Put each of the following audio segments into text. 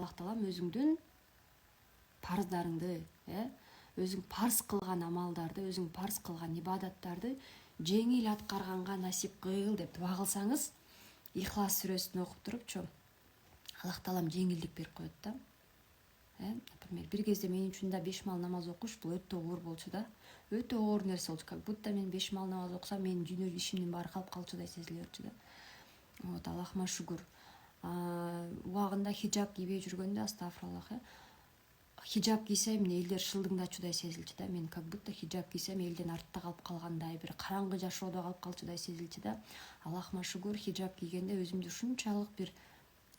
Аллах таалам өзүңдүн парыздарыңды, өзүң парыз кылган амалдарды, өзүң парыз кылган ибадаттарды жеңил аткарганга насип кыл деп дуа кылсаңыз, Ихлас сүрөсүн окуп турупчу Аллах таалам жеңилдик берип коет да. Например, бир кезде мен үчүн да 5 мал намаз окуш бул өтө оор болчу да. Өтө оор нерсе болчу. Как будто мен 5 мал намаз окусам, менин дүйнө ишимдин баары калып калчудай сезиле берчү да. Вот, Аллахыма шүгүр. Убагында хиджаб кийбей жүргөндө астагфируллах, хиджаб кийсем элдер шылдыңдачудай сезилчү да. Мен как будто хиджаб кийсем элден артта калып калгандай, бир караңгы жашоодо калып калчудай сезилчү да. Аллахыма шүгүр, хиджаб кийгенде өзүмдү ушунчалык бир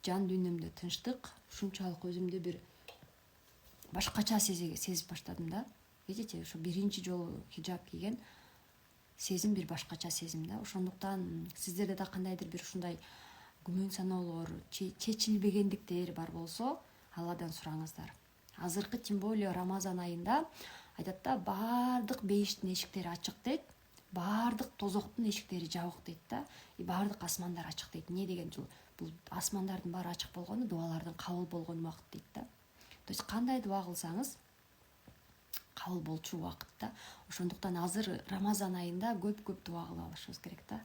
жан дүйнөмдө тынчтык, ушунчалык өзүмдү бир башкача сезип баштадым да. Видите, ошо биринчи жолу хиджаб кийген сезим бир башкача сезим да. Ошондуктан сиздерде да кандайдыр бир ушундай күмөн саноолор, чечилбегендиктер бар болсо, Алладан сураңыздар. Азыркы тем более Рамазан айында айтат да, баардык бейиштин эшиктери ачык дейт, баардык тозоктун эшиктери жабык дейт да, баардык асмандар ачык дейт. Эмне деген жол? Бул асмандардын баары ачык болгону дуалардын кабыл болгон убакыт дейт да. То есть кандай дуа кылсаңыз кабыл болчу убакыт да. Ошондуктан азыр Рамазан айында көп дуа кыла алышыбыз керек да.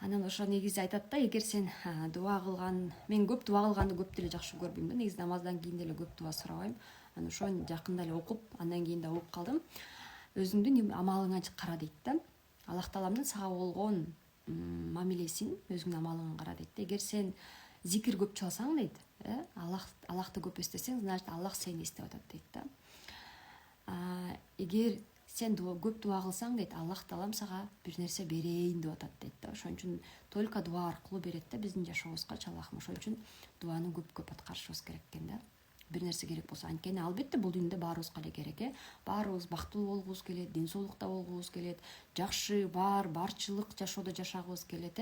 Анан ошо негизи айтат да, эгер сен дуа кылган, мен көп дуа кылганды көп деле жакшы көрбөйм да. Негизи намаздан кийин деле көп дуа сурабайм. Анан ошону жакында эле окуп, андан кийин да угуп калдым. Өзүңдүн амалыңа кара дейт да. Аллах тааламдын сага болгон мамилесин өзүңдүн амалыңа кара дейт. Эгер сен зикир көп чалсаң дейт, Аллахты көп эстесең, значит Аллах сени эстеп атат дейт да. Эгер сен көп дуа кылсаң дейт, Аллах таалам сага бир нерсе берейин деп атат дейт да. Ошон үчүн только дуа аркылуу берет да биздин жашообузга Аллахым. Ошон үчүн дуаны көп аткарышыбыз керек экен да. Бир нерсе керек болсо, анткени албетте бул дүйнөдө баарыбызга эле керек, баарыбыз бактылуу болгубуз келет, ден соолукта болгубуз келет, жакшы барчылык жашоодо жашагыбыз келет,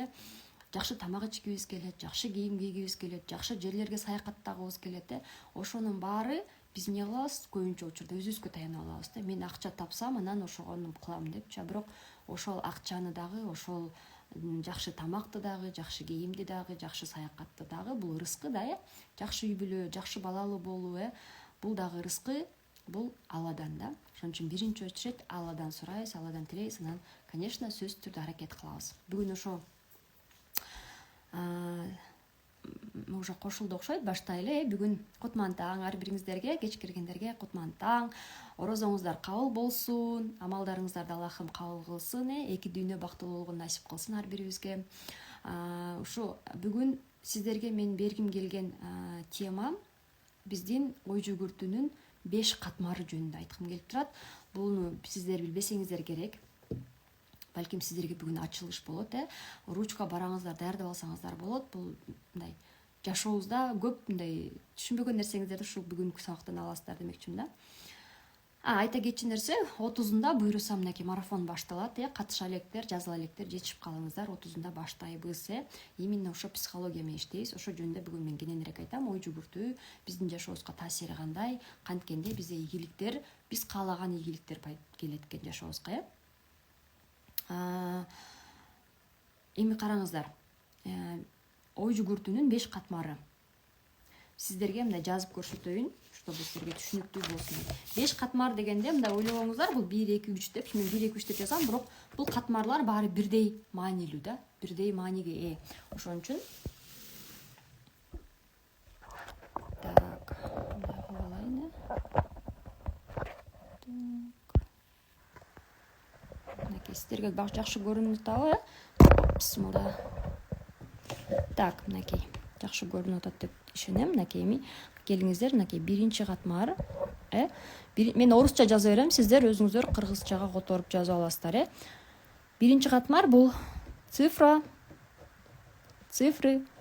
жакшы тамак ичкибиз келет, жакшы кийим кийгибиз келет, жакшы жерлерге саякаттагыбыз келет. Ошонун баары биз эмне кылабыз? Көбүнчө учурда өзүбүзгө таяна алабыз да. Мен акча тапсам, анан ошону кылам депчи. Бирок ошол акчаны дагы, ошол жакшы тамакты дагы, жакшы кийимди дагы, жакшы саякатты дагы, бул рызкы да, жакшы үй бүлө, жакшы балалуу болуу, бул дагы рызкы, бул Алладан да. Ошон үчүн биринчи очередь Алладан сурайбыз, Алладан тилейбиз, анан, конечно, сөзсүз түрдө аракет кылабыз. Бүгүн ошо уже кошулду окшойт, баштайлы. Бүгүн кутман таң ар бириңиздерге, кеч киргендерге кутман таң. Орозоңуздар кабыл болсун, амалдарыңыздарды Аллахым кабыл кылсын, эки дүйнө бактылуу болгон насип кылсын ар бирибизге. Ушу бүгүн сиздерге мен бергим келген тема биздин ой жүгүртүүнүн 5 катмары жөнүндө айткым келип турат. Буну сиздер билбесеңиздер керек. Балким сиздерге бүгүн ачылыш болот, ручка бараңыздар, даярдап алсаңыздар болот. Бул мындай жашообузда көп мындай түшүнбөгөн нерсеңиздерди ушу бүгүнкү сабактан аласыздар демекчимин да. Айта кетчү нерсе, 30-ында буйрусам мынакей марафон башталат, катыша электер, жазыла электер, жетишип калыңыздар. 30-ында баштайбыз, именно ошо психология менен иштейбиз. Ошо жөнүндө бүгүн мен кененирээк айтам. Ой жүгүртүү биздин жашообузга таасири кандай, канткенде бизде ийгиликтер, биз каалаган ийгиликтер келет экен жашообузга. Эми караңыздар, ой жүгүртүүнүн 5 катмары. Сиздерге мындай жазып көрсөтөйүн, чтобы сиздерге түшүнүктүү болсун. 5 катмар дегенде мындай ойлогоңуздар, бул 1 2 3 деп, мен 1 2 3 деп жазам, бирок бул катмарлар баары бирдей маанилүү да, бирдей мааниге ээ. Ошон үчүн так, мындай кылып алайын. Сиздерге жакшы көрүнүп атабы? Бисмилла. Так, мынакей жакшы көрүнүп атат деп ишенем. Мынакей эми келиңиздер, мынакей биринчи катмар. Мен орусча жаза берем, сиздер өзүңүздөр кыргызчага которуп жазып аласыздар. Биринчи катмар бул цифры,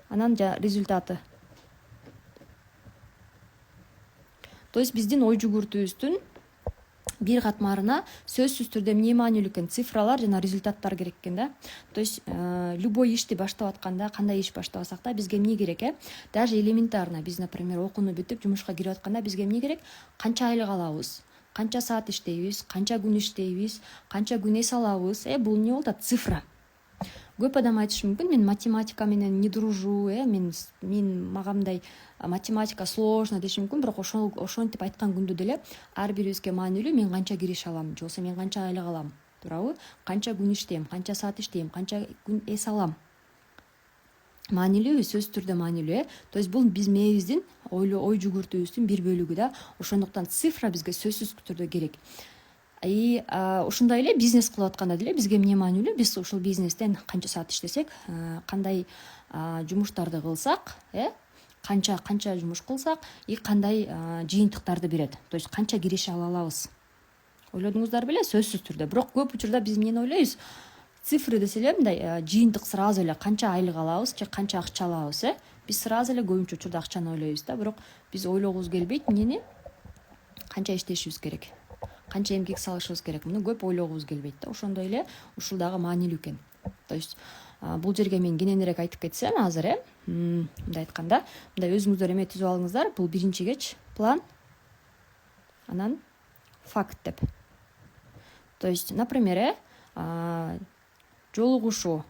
анан результаты. То есть биздин ой жүгүртүүбүздүн бир катмарына сөзсүз түрдө эмне маанилүү экен? Цифралар жана результаттар керек экен да. То есть любой ишти баштап атканда, кандай иш баштабасак да, бизге эмне керек? Даже элементарно биз, например, окууну бүтүп жумушка кирип атканда бизге эмне керек? Канча айлык алабыз? Канча саат иштейбиз? Канча күн иштейбиз? Канча күн эс алабыз? Бул эмне болот? Цифра. Көп адам айтышы мүмкүн, мен математика менен не дружу, мен мага мындай математика сложно деши мүмкүн, бирок ошентип айткан күндө деле ар бирибизге маанилүү мен канча киреше алам, же болбосо мен канча айлык алам, туурабы? Канча күн иштейм, канча саат иштейм, канча күн эс алам. Маанилүү, сөзсүз түрдө маанилүү. То есть бул биз мээбиздин ой жүгүртүүбүздүн бир бөлүгү да. Ошондуктан цифра бизге сөзсүз түрдө керек. Ушундай эле бизнес кылып атканда деле бизге эмне маанилүү? Биз ушул бизнестен канча саат иштесек, кандай жумуштарды кылсак, канча жумуш кылсак и кандай жыйынтыктарды берет. То есть канча киреше ала алабыз. Ойлодуңуздар беле? Сөзсүз түрдө. Бирок көп учурда биз эмнени ойлойбуз? Цифры десе эле мындай жыйынтык сразу эле канча айлык алабыз же канча акча алабыз, Биз сразу эле көбүнчө учурда акчаны ойлойбуз да, бирок биз ойлогубуз келбейт эмнени? Канча иштешибиз керек, канча эмгек салышыбыз керек, муну көп ойлогубуз келбейт да. Ошондой эле ушул дагы маанилүү экен. То есть бул жерге мен кененирээк айтып кетсем азыр, мындай айтканда, мындай өзүңүздөр эме түзүп алыңыздар. Бул биринчи кеч план, анан факт деп. То есть, например, жолугушуу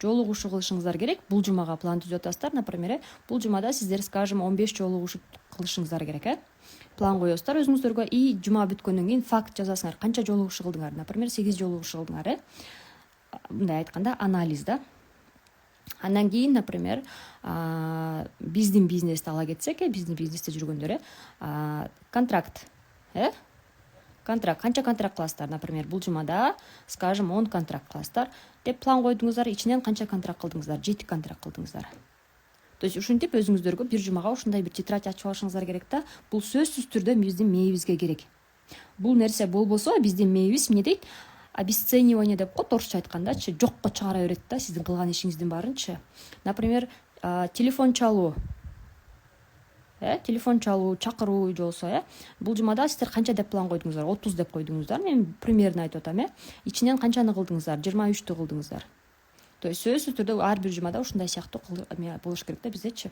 кылышыңыздар керек. Бул жумага план түзүп атасыздар. Например, бул жумада сиздер, скажем, 15 жолугушуу кылышыңыздар керек, План коесуздар өзүңүздөргө и жума бүткөндөн кийин факт жазасыңар. Канча жолугушуу кылдыңар? Например, 8 жолугушуу кылдыңар, Мындай айтканда анализ да. Андан кийин, например, биздин бизнести ала кетсек, биздин бизнесте жүргөндөр, контракт, контракт, канча контракт кыласыздар? Например, бул жумада, скажем, 10 контракт кыласыздар деп план койдуңуздар. Ичинен канча контракт кылдыңыздар? 7 контракт кылдыңыздар. То есть ушинтип өзүңүздөргө бир жумага ушундай бир тетрадь ачып алышыңыздар керек да. Бул сөзсүз түрдө биздин мээбизге керек. Бул нерсе болбосо биздин мээбиз эмне дейт? Обесценивание деп коет, орусча айткандачы, жокко чыгара берет да сиздин кылган ишиңиздин баарынчы. Например, телефон чалуу, чакыруу же болсо, бул жумада сиздер канча деп план койдуңуздар? 30 деп койдуңуздар. Мен примерно айтып атам, Ичинен канчаны кылдыңыздар? 23 кылдыңыздар. То есть сөзсүз түрдө ар бир жумада ушундай сыяктуу болуш керек да биздечи.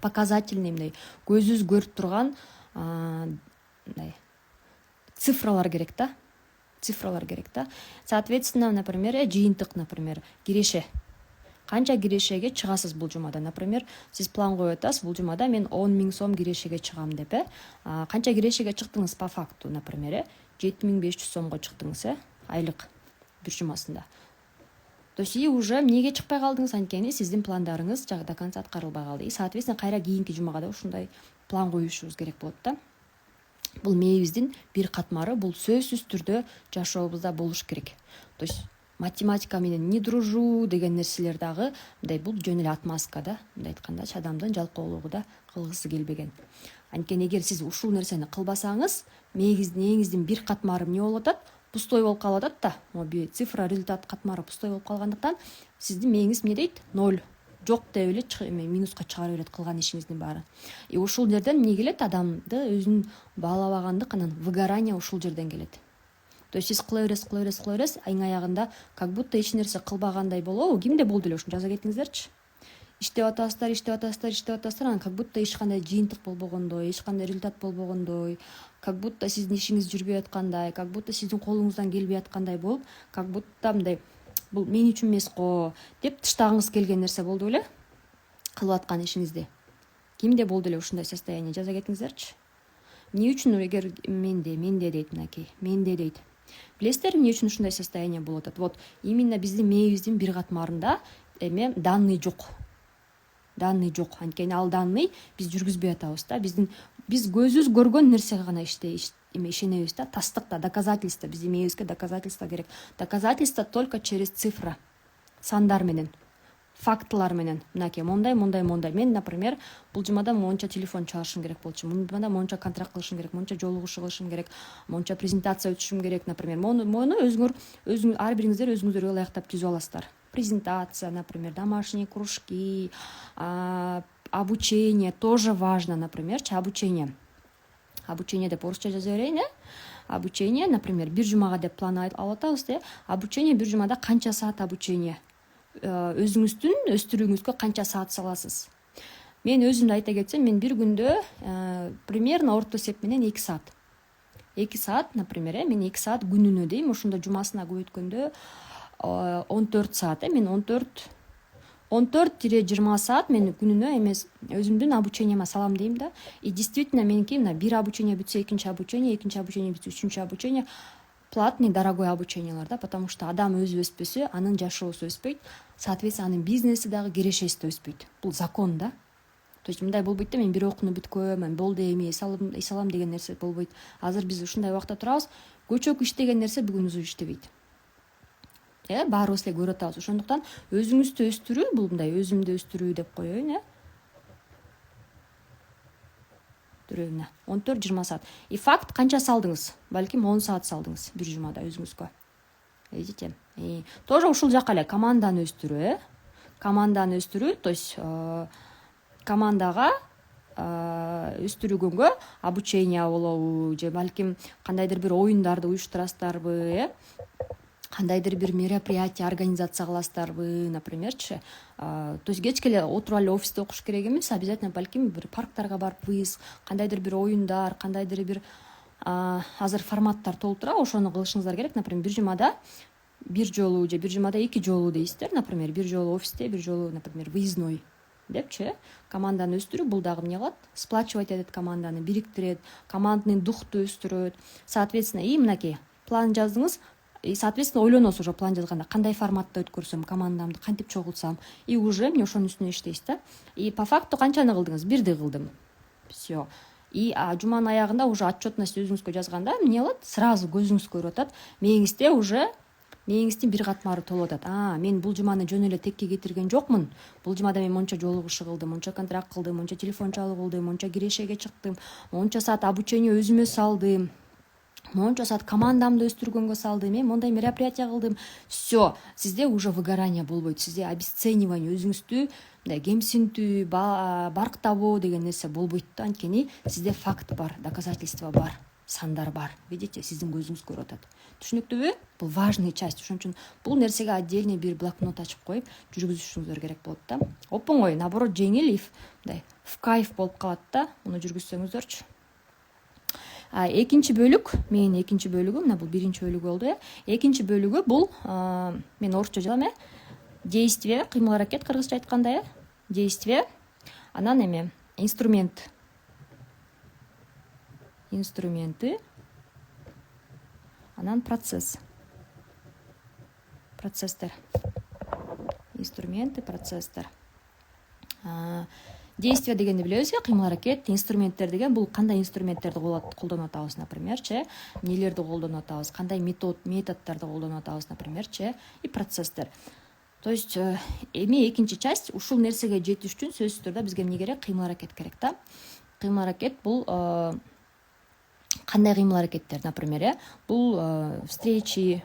Показательный мындай көзүбүз көрүп турган мындай цифралар керек да. Соответственно, например, жыйынтык, например, киреше. Канча кирешеге чыгасыз бул жумада? Например, сиз план коюп атасыз, бул жумада мен 10 000 сом кирешеге чыгам деп, канча кирешеге чыктыңыз по факту? Например, 7500 сомго чыктыңыз, айлык бир жумасында. То есть уже эмнеге чыкпай калдыңыз? Анткени сиздин пландарыңыз до конца аткарылбай калды. И соответственно, кайра кийинки жумага да ушундай план коюшубуз керек болот да. Бул мээбиздин бир катмары, бул сөзсүз түрдө жашообузда болуш керек. То есть математика менен не дружу деген нерселер дагы мындай бул жөн эле отмазка да. Мындай айткандачы, адамдын жалкоолугу да кылгысы келбеген. Анткени эгер сиз ушул нерсени кылбасаңыз, мээңиздин бир катмары эмне болуп атат? Пустой болуп калып атат да. Могу цифра, результат катмары пустой болуп калгандыктан сиздин мээңиз эмне дейт? 0. Жок деп эле минуска чыгара берет кылган ишиңиздин баары. И ушул жерден эмне келет? Адамды өзүн баалабагандык, анан выгорание ушул жерден келет. То есть сиз кыла бересиз, эң аягында как будто эч нерсе кылбагандай болобу? Кимде болду эле ушуну жаза кетиңиздерчи. Иштеп атасыздар, анан как будто эч кандай жыйынтык болбогондой, эч кандай результат болбогондой, как будто сиздин ишиңиз жүрбөй аткандай, как будто сиздин колуңуздан келбей аткандай болуп, как будто мындай бул мен үчүн эмес го деп тыштагыңыз келген нерсе болду беле? Кылып аткан ишиңизди. Кимде болду эле ушундай состояние? Жаза кетиңиздерчи. Эмне үчүн эгер менде дейт мынакей, менде дейт. Билесиздер, эмне үчүн ушундай состояние болуп атат? Вот именно биздин мээбиздин бир катмарында данный жок. Анткени ал данный биз жүргүзбөй атабыз да. Биз көзүбүз көргөн нерсеге гана ишенебиз да. Тастык да, доказательство. Биздин мээбизге доказательство керек. Доказательство только через цифра, сандар менен, фактылар менен. Мынакей мондай. Мен, например, бул жумада монча телефон чалышым керек болчу. Бул жумада монча контракт кылышым керек, монча жолугушуу кылышым керек, монча презентация өтүшүм керек, например. Мону өзүңөр ар бириңиздер өзүңүздөргө ылайыктап түзүп аласыздар. Презентация, например, домашние кружки, обучение тоже важно, например, обучение деп орусча жаза берейин, Обучение, например, бир жумага деп план алып атабыз, Обучение бир жумада канча саат обучение? Өзүңүздүн өстүрүүңүзгө канча саат саласыз? Мен өзүмдү айта кетсем, мен бир күндө примерно орто эсеп менен 2 саат. 2 саат, например, мен 2 саат күнүнө дейм, ошондо жумасына көп өткөндө 14 саат мен 14-20 саат мен күнүнө эмес өзүмдүн обучениема салам дейм да. И действительно меники мына бир обучение бүтсө экинчи обучение бүтсө үчүнчү обучение платный дорогой обучениялар да, потому что адам өзү өспөсө анын жашоосу өспөйт, соответственно анын бизнеси дагы кирешеси да өспөйт. Бул закон да. То есть мындай болбойт да, мен бир окууну бүткөм, болду эми эс алам деген нерсе болбойт. Азыр биз ушундай убакта турабыз, көчөк иштеген нерсе бүгүн иштебейт. Баарыбыз эле көрүп атабыз. Ошондуктан өзүңүздү өстүрүү, бул мындай өзүмдү өстүрүү деп коеюн, 14-20 саат. И факт канча салдыңыз? Балким 10 саат салдыңыз бир жумада өзүңүзгө. Видите? Тоже ушул жака эле команданы өстүрүү, то есть командага өстүргөнгө обучение болобу же балким кандайдыр бир оюндарды уюштурасыздарбы, кандайдыр бир мероприятие организация кыласыздарбы, напримерчи. То есть кечке эле отуруп эле офисте окуш керек эмес, обязательно балким бир парктарга барыпбыз, кандайдыр бир оюндар, кандайдыр бир азыр форматтар толтура, ошону кылышыңыздар керек. Например, бир жумада бир жолу же бир жумада 2 жолу дейсиздер. Например, бир жолу офисте, бир жолу, например, выездной депчи. Команданы өстүрүү бул дагы эмне кылат? Сплачивать этет команданы, бириктирет, командный духту өстүрөт. Соответственно, и мынакей план жаздыңыз, и соответственно ойлоносуз уже план жазганда кандай форматта өткөрсөм, командамды кантип чогултсам, и уже эмне ошонун үстүнө иштейсиз да. И по факту канчаны кылдыңыз? Бирди кылдым. Все. И жуманын аягында уже отчетность өзүңүзгө жазганда эмне болот? Сразу көзүңүз көрүп атат. Мээңиздин бир катмары толуп атат. Мен бул жуманы жөн эле текке кетирген жокмун. Бул жумада мен монча жолугушуу кылдым, монча контракт кылдым, монча телефон чалуу кылдым, монча кирешеге чыктым, монча саат обучение өзүмө салдым, монча саат командамды өстүргөнгө салдым, мен мондай мероприятие кылдым. Все, сизде уже выгорание болбойт, сизде обесценивание, өзүңүздү мындай кемсинтүү, барктабоо деген нерсе болбойт да. Анткени сизде факт бар, доказательство бар, сандар бар. Видите, сиздин көзүңүз көрүп атат. Түшүнүктүүбү? Бул важный часть. Ошон үчүн бул нерсеге отдельный бир блокнот ачып коюп жүргүзүшүңүздөр керек болот да. Оңой, наоборот, жеңил, мындай в кайф болуп калат да, муну жүргүзсөңүздөрчү. Экинчи бөлүк, менин экинчи бөлүгү, мына бул биринчи бөлүгү болду, экинчи бөлүгү бул мен орусча жазам, действие, кыймыл аракет кыргызча айтканда, действие, анан инструменты, анан процесстер. Инструменты, процесстер. Действие дегенди билебизби? Кыймыл аракет. Инструменттер деген бул кандай инструменттерди колдонуп атабыз, напримерчи, эмнелерди колдонуп атабыз, кандай методдорду колдонуп атабыз, напримерчи, и процесстер. То есть эми экинчи часть, ушул нерсеге жетиш үчүн сөзсүз түрдө бизге эмне керек? Кыймыл аракет керек да. Кыймыл аракет бул кандай кыймыл аракеттер, например, бул встречи,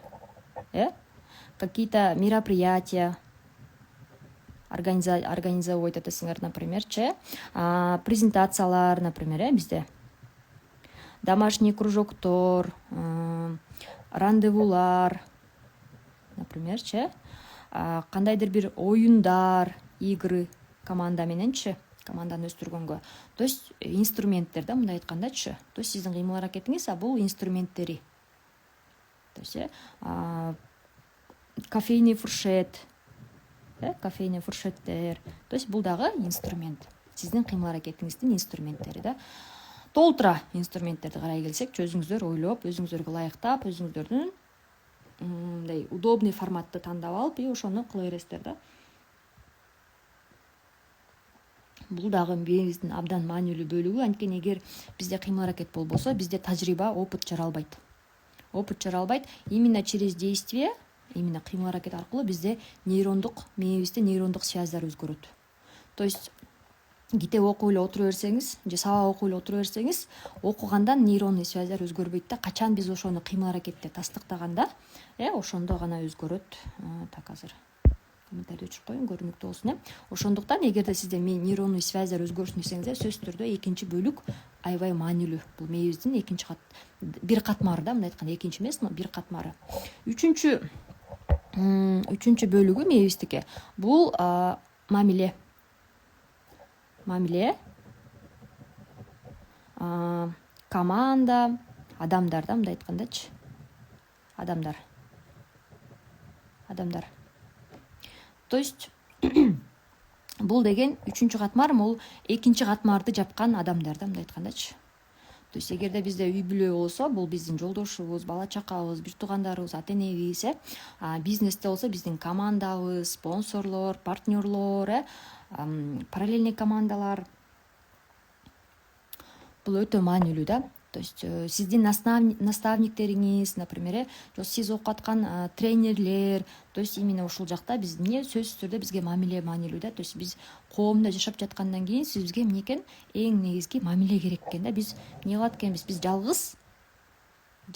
какие-то мероприятия организовать этесиңер, напримерчи, презентациялар, например, бизде домашний кружоктор, рандевулар, напримерчи, кандайдыр бир оюндар, игры команда мененчи, команданы өстүргөнгө. То есть инструменттер да, мындай айткандачы. То есть сиздин кыймыл аракетиңиз бул инструменттери. То есть кофейный фуршет, кофейный фуршеттер. То есть бул дагы инструмент. Сиздин кыймыл аракетиңиздин инструменттери да. Толтура инструменттерди карай келсек, өзүңүздөр ойлоп, өзүңүздөргө ылайыктап, өзүңүздөрдүн мындай удобный форматты тандап алып, ошону кыла бересиздер да. Бул дагы биздин абдан маанилүү бөлүгү. Анткени эгер бизде кыймыл аракет болбосо, бизде тажрыйба, опыт жаралбайт. Именно через действие, именно кыймыл аракет аркылуу бизде мээбизде нейрондук связьдар өзгөрөт. То есть китеп окуп эле отура берсеңиз же сабак окуп эле отура берсеңиз, окугандан нейронный связьдар өзгөрбөйт да. Качан биз ошону кыймыл аракетте тастыктаганда, ошондо гана өзгөрөт. Так, азыр комментарий өчүрүп коеюн, көрүнүктүү болсун. Ошондуктан эгерде сизде нейронный связьдар өзгөрсүн десеңиз, сөзсүз түрдө экинчи бөлүк аябай маанилүү. Бул мээбиздин бир катмары да, мындай айтканда экинчи эмес, но бир катмары. Үчүнчү бөлүгү мээбиздики бул мамиле. Команда, адамдар да, мындай айткандачы. адамдар. То есть бул деген үчүнчү катмар, бул экинчи катмарды жапкан адамдар да, мындай айткандачы. То есть эгерде бизде үй бүлө болсо, бул биздин жолдошубуз, бала чакабыз, бир туугандарыбыз, ата энебиз, бизнесте болсо биздин командабыз, спонсорлор, партнерлор, параллельный командалар. Бул өтө маанилүү да. То есть сиздин наставниктериңиз, например, сиз окуп аткан тренерлер, то есть именно ушул жакта биз эмне сөзсүз түрдө бизге мамиле маанилүү да. То есть биз коомдо жашап жаткандан кийин бизге эмне экен, эң негизги мамиле керек экен да. Биз эмне кылат экенбиз? Биз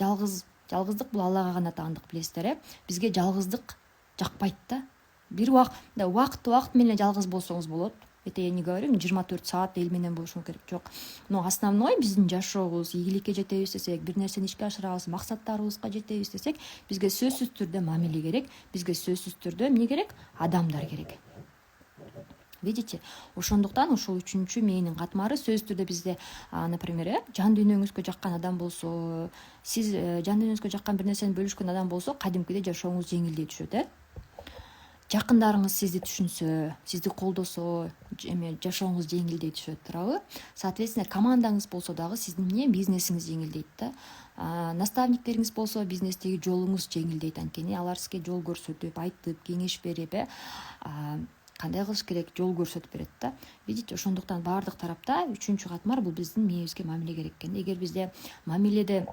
жалгыздык бул Аллага гана таандык, билесиздер, бизге жалгыздык жакпайт да. Бир убакыт менен жалгыз болсоңуз болот. Это я не говорю, 24 саат эл менен болушуң керек, жок. Но основной биздин жашообуз, ийгиликке жетебиз десек, бир нерсени ишке ашырабыз, максаттарыбызга жетебиз десек, бизге сөзсүз түрдө мамиле керек, бизге сөзсүз түрдө эмне керек? Адамдар керек. Видите? Ошондуктан ушул үчүнчү мээнин катмары сөзсүз түрдө бизде, например, жан дүйнөңүзгө жаккан адам болсо, сиз жан дүйнөңүзгө жаккан бир нерсени бөлүшкөн адам болсо, кадимкидей жашооңуз жеңилдей түшөт, Жакындарыңыз сизди түшүнсө, сизди колдосо, жашооңуз жеңилдей түшөт, туурабы? Соответственно, командаңыз болсо дагы сиздин бизнесиңиз жеңилдейт да. Наставниктериңиз болсо, бизнестеги жолуңуз жеңилдейт, анткени алар сизге жол көрсөтүп, айтып, кеңеш берип, кандай кылыш керек, жол көрсөтүп берет да. Видите, ошондуктан баардык тарапта үчүнчү катмар бул биздин мээбизге мамиле керек экен. Эгер бизде мамиледе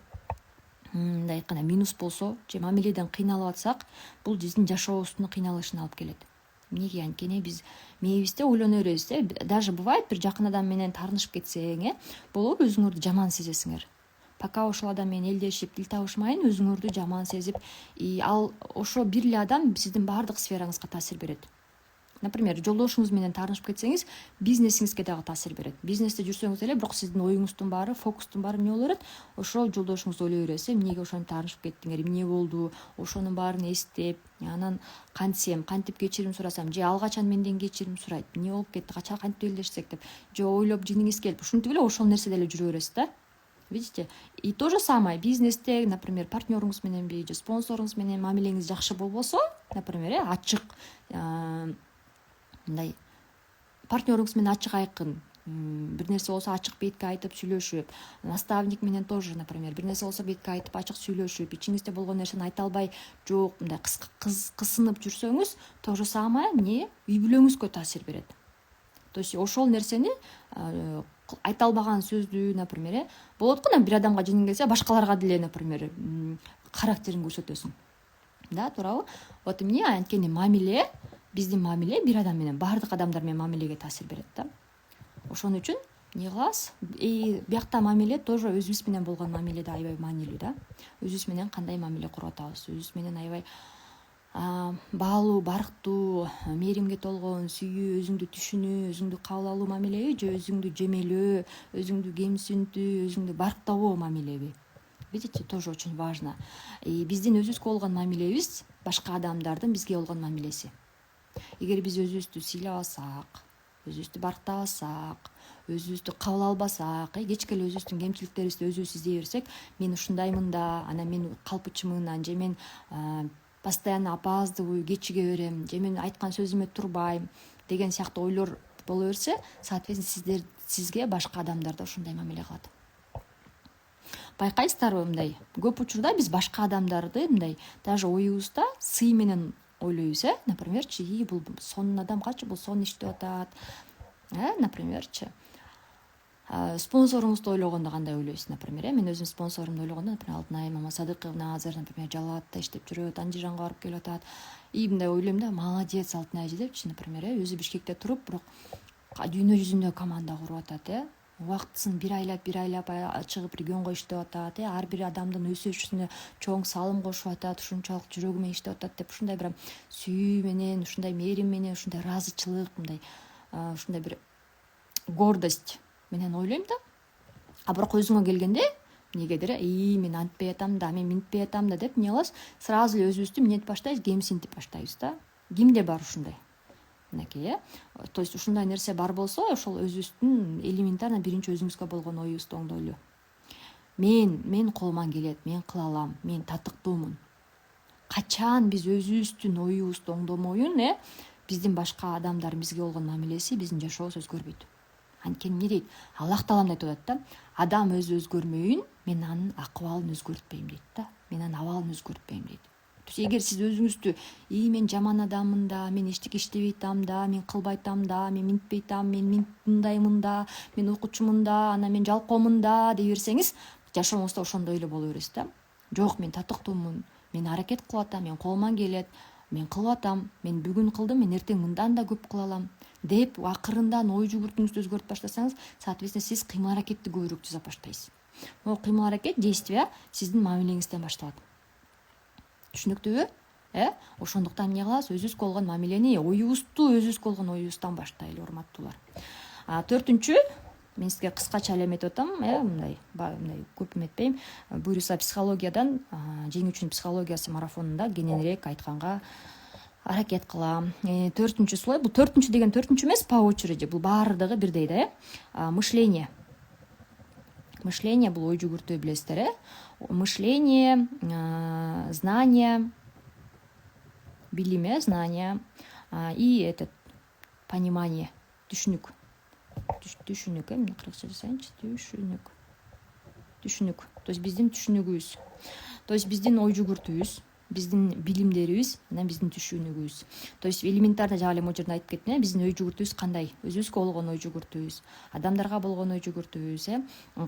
мындай айтканда минус болсо, же мамиледен кыйналып атсак, бул биздин жашообуздун кыйналышына алып келет. Эмнеге? Анткени биз мээбизде ойлоно беребиз. Даже бывает, бир жакын адам менен таарынышып кетсең, болуп өзүңөрдү жаман сезесиңер. Пока ошол адам менен элдешип, тил табышмайын, өзүңөрдү жаман сезип, ал ошо бир эле адам сиздин баардык сфераңызга таасир берет. Например, жолдошуңуз менен таарынышып кетсеңиз, бизнесиңизге дагы таасир берет. Бизнесте жүрсөңүз эле, бирок сиздин оюңуздун баары, фокустун баары эмне боло берет? Ошо жолдошуңузду ойлой бересиз, эмнеге ошону таарынышып кеттиңер, эмне болду? Ошонун баарын эстеп, анан кантип кечирим сурасам, же ал качан менден кечирим сурайт, эмне болуп кетти, качан кантип элдешсек деп, же ойлоп жиниңиз келип, ушинтип эле ошол нерседе эле жүрө бересиз да. Видите? И то же самое бизнесте, например, партнерыңыз мененби, же спонсоруңуз менен мамилеңиз жакшы болбосо, например, ачык, мындай партнерыңыз менен ачык айкын, бир нерсе болсо ачык бетке айтып сүйлөшүп, наставник менен тоже, например, бир нерсе болсо бетке айтып ачык сүйлөшүп, ичиңизде болгон нерсени айта албай, жок, мындай кысынып жүрсөңүз, то же самое үй бүлөңүзгө таасир берет. То есть ошол нерсени айта албаган сөздү, например, болот го, бир адамга жеңиң келсе, башкаларга деле, например, характерин көрсөтөсүң. Да, туурабы? Вот эмне? Анткени биздин мамиле бир адам менен, баардык адамдар менен мамилеге таасир берет да. Ошон үчүн эмне кылабыз? Биякта мамиле тоже өзүбүз менен болгон мамиле да аябай маанилүү да. Өзүбүз менен кандай мамиле куруп атабыз? Өзүбүз менен аябай баалуу, барктуу, мээримге толгон, сүйүү, өзүңдү түшүнүү, өзүңдү кабыл алуу мамилеби, же өзүңдү жемелөө, өзүңдү кемсинтүү, өзүңдү барктабоо мамилеби? Видите, тоже очень важно. Биздин өзүбүзгө болгон мамилебиз башка адамдардын бизге болгон мамилеси. Эгер биз өзүбүздү сыйлабасак, өзүбүздү барктабасак, өзүбүздү кабыл албасак, кечке эле өзүбүздүн кемчиликтерибизди өзүбүз издей берсек, мен ушундаймын да, анан мен калпычымын, же мен постоянно опаздываю, кечиге берем, же мен айткан сөзүмө турбайм деген сыяктуу ойлор боло берсе, соответственно сизге башка адамдар да ушундай мамиле кылат. Байкайсыздарбы, мындай көп учурда биз башка адамдарды мындай даже оюбузда сый менен ойлойбуз, например, бул сонун адам, качы бул сонун иштеп атат, например, спонсоруңузду ойлогондо кандай ойлойсуз, например, мен өзүм спонсорумду ойлогондо, например, Алтынай Мамасадыковна азыр, например, Жалал Абадта иштеп жүрөт, Андижанга барып келип атат, мындай ойлойм да, молодец Алтынай депчи, например, өзү Бишкекте туруп, бирок дүйнө жүзүндө команда куруп атат, убактысын бир айлап чыгып регионго иштеп атат, ар бир адамдын өсүшүнө чоң салым кошуп атат, ушунчалык жүрөгү менен иштеп атат деп, ушундай бир сүйүү менен, ушундай мээрим менен, ушундай ыраазычылык, мындай ушундай бир гордость менен ойлойм да. Бирок өзүңө келгенде эмнегедир, мен антпей атам да, мен минтпей атам да деп эмне кылабыз? Сразу эле өзүбүздү эмнетип баштайбыз, кемсинтип баштайбыз да. Кимде бар ушундай? Мынакей, то есть ушундай нерсе бар болсо, ошол өзүбүздүн элементарно биринчи өзүңүзгө болгон оюңузду оңдойлу. Мен колуман келет, мен кыла алам, мен татыктуумун. качан биз өзүбүздүн оюбузду оңдомоюн, биздин башка адамдар бизге болгон мамилеси, биздин жашообуз өзгөрбөйт. Анткени эмне дейт? Аллах таалам айтып атат да, адам өзү өзгөрмөйүн, мен анын акыбалын өзгөртпөйм дейт да. Мен анын абалын өзгөртпөйм дейт. То есть эгер сиз өзүңүздү мен жаман адаммын да, мен эчтеке иштебей атам да, мен кылбай атам да, мен минтпей атам, мен мындаймын да, мен окуучумун да, анан мен жалкоомун да дей берсеңиз, жашооңузда ошондой эле боло бересиз да. Жок, мен татыктуумун, мен аракет кылып атам, мен колуман келет, мен кылып атам, мен бүгүн кылдым, мен эртең мындан да көп кыла алам деп акырындан ой жүгүртүүңүздү өзгөртүп баштасаңыз, соответственно сиз кыймыл аракетти көбүрөөк жасап баштайсыз. Могу кыймыл аракет, действие сиздин мамилеңизден башталат. Түшүнүктүүбү? Ошондуктан эмне кылабыз? Өзүбүзгө болгон мамилени, оюбузду өзүбүзгө болгон оюбуздан баштайлы, урматтуулар. 4-үнчү, мен сизге кыскача эле эметип атам, мындай көп эметпейм. Буюрса психологиядан, жеңүү үчүн психологиясы марафонунда кененирээк айтканга аракет кылам. 4-үнчү слой, бул 4-үнчү деген 4-үнчү эмес, по очереди, бул баардыгы бирдей да. Мышление. Мышление бул ой жүгүртүү, билесиздер, мышление, знание, билим, знание и этот понимание, түшүнүк. Түшүнүк, эмне кыргызча жасайынчы? Түшүнүк. То есть биздин түшүнүгүбүз. То есть биздин ой жүгүртүүбүз, биздин билимдерибиз, анан биздин түшүнүгүбүз. То есть элементарно жагы эле могу жерде айтып кеттим, биздин ой жүгүртүүбүз кандай? Өзүбүзгө болгон ой жүгүртүүбүз, адамдарга болгон ой жүгүртүүбүз,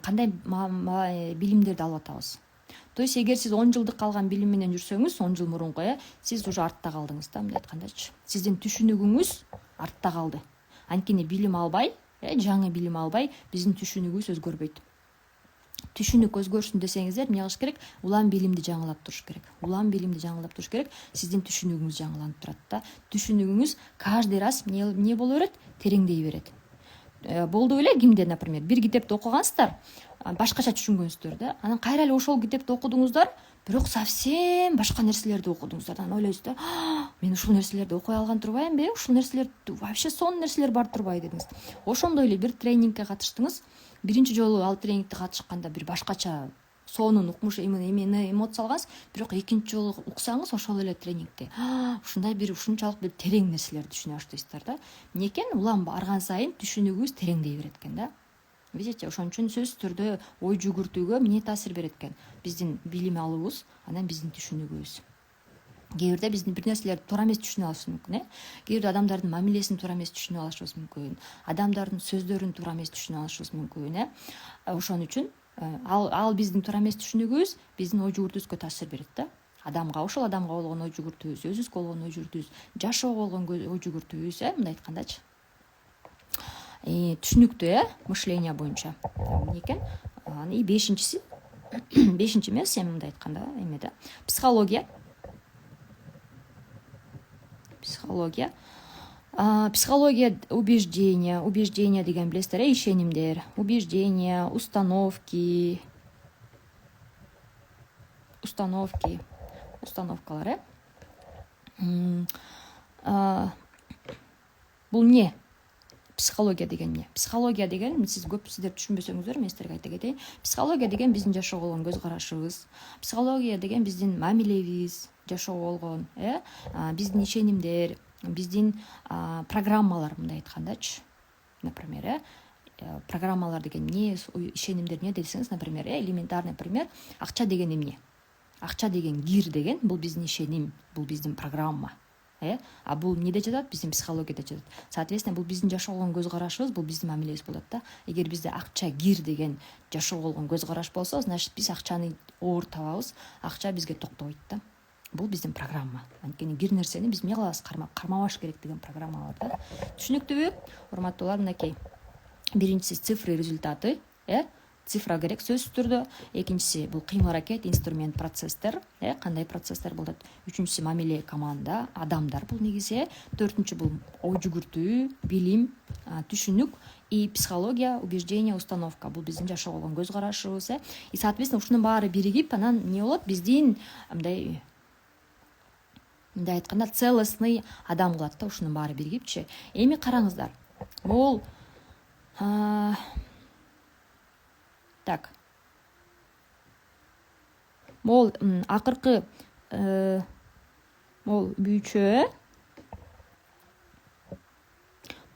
кандай билимдерди алып атабыз. То есть эгер сиз 10 жылдык алган билим менен жүрсөңүз, 10 жыл мурунку, сиз уже артта калдыңыз да, мындай айткандачы. Сиздин түшүнүгүңүз артта калды. Анткени билим албай, жаңы билим албай, биздин түшүнүгүбүз өзгөрбөйт. Түшүнүк өзгөрсүн десеңиздер, эмне кылыш керек? Улам билимди жаңылап туруш керек. Сиздин түшүнүгүңүз жаңыланып турат да. Түшүнүгүңүз каждый раз эмне боло берет? Тереңдей берет. Болду беле, кимде, например, бир китепти окугансыздар, башкача түшүнгөнсүздөр да. Анан кайра эле ошол китепти окудуңуздар, бирок совсем башка нерселерди окудуңуздар. Анан ойлойсуз да, мен ушул нерселерди окуй алган турбаймынбы? Ушул нерселерди вообще сонун нерселер бар турбайбы дедиңиз. Ошондой эле бир тренингке катыштыңыз. Биринчи жолу ал тренингти катышканда бир башкача сонун укмуш эмоция алгансыз, бирок экинчи жолу уксаңыз ошол эле тренингти ушундай бир ушунчалык бир терең нерселерди түшүнө баштайсыздар да. Эмне экен? Улам барган сайын түшүнүгүбүз тереңдей берет экен да. Видите, ошон үчүн сөзсүз түрдө ой жүгүртүүгө эмне таасир берет экен? Биздин билим алуубуз, анан биздин түшүнүгүбүз. Кээ бирде биздин бир нерселерди туура эмес түшүнүп алышыбыз мүмкүн, Кээ бирде адамдардын мамилесин туура эмес түшүнүп алышыбыз мүмкүн, адамдардын сөздөрүн туура эмес түшүнүп алышыбыз мүмкүн, Ошон үчүн ал биздин туура эмес түшүнүгүбүз биздин ой жүгүртүүбүзгө таасир берет да. Ошол адамга болгон ой жүгүртүүбүз, өзүбүзгө болгон ой жүгүртүүбүз, жашоого болгон ой жүгүртүүбүз, мындай айткандачы. Түшүнүктүү, мышление боюнча. Эмне экен? И бешинчиси эмес, мындай айтканда, да, психология. Психология убеждения деген билесиздер, ишенимдер, убеждения, установкалар. Бул эмне? Психология деген эмне? Психология деген, сиздер түшүнбөсөңүздөр, мен сиздерге айта кетейин. Психология деген биздин жашоого болгон көз карашыбыз. Психология деген биздин мамилебиз, жашоого болгон, биздин ишенимдер, биздин программалар, мындай айткандачы. Например, программалар деген эмне, ишенимдер эмне десеңиз, например, элементарный пример, акча деген эмне? Акча деген кир деген, бул биздин ишеним, бул биздин программа. А бул эмнеде жатат? Биздин психологияда жатат. Соответственно, бул биздин жашоого болгон көз карашыбыз, бул биздин мамилебиз болот да. Эгер бизде акча кир деген жашоого болгон көз караш болсо, значит биз акчаны оор табабыз, акча бизге токтобойт да. Бул биздин программа. Анткени кир нерсени биз эмне кылабыз? Кармабаш керек деген программа бар да. Түшүнүктүүбү? Урматтуулар, мынакей. Биринчиси цифры, результаты, цифра керек сөзсүз түрдө. Экинчиси бул кыймыл аракет, инструмент, процесстер, кандай процесстер болот. Үчүнчүсү мамиле, команда, адамдар бул негизи. Төртүнчү бул ой жүгүртүү, билим, түшүнүк, и психология, убеждение, установка. Бул биздин жашоого болгон көз карашыбыз, И соответственно ушунун баары биригип, анан эмне болот? Биздин мындай айтканда целостный адам кылат да, ушунун баары биригипчи. Эми караңыздар. Бул Могул акыркы Могул бүүчө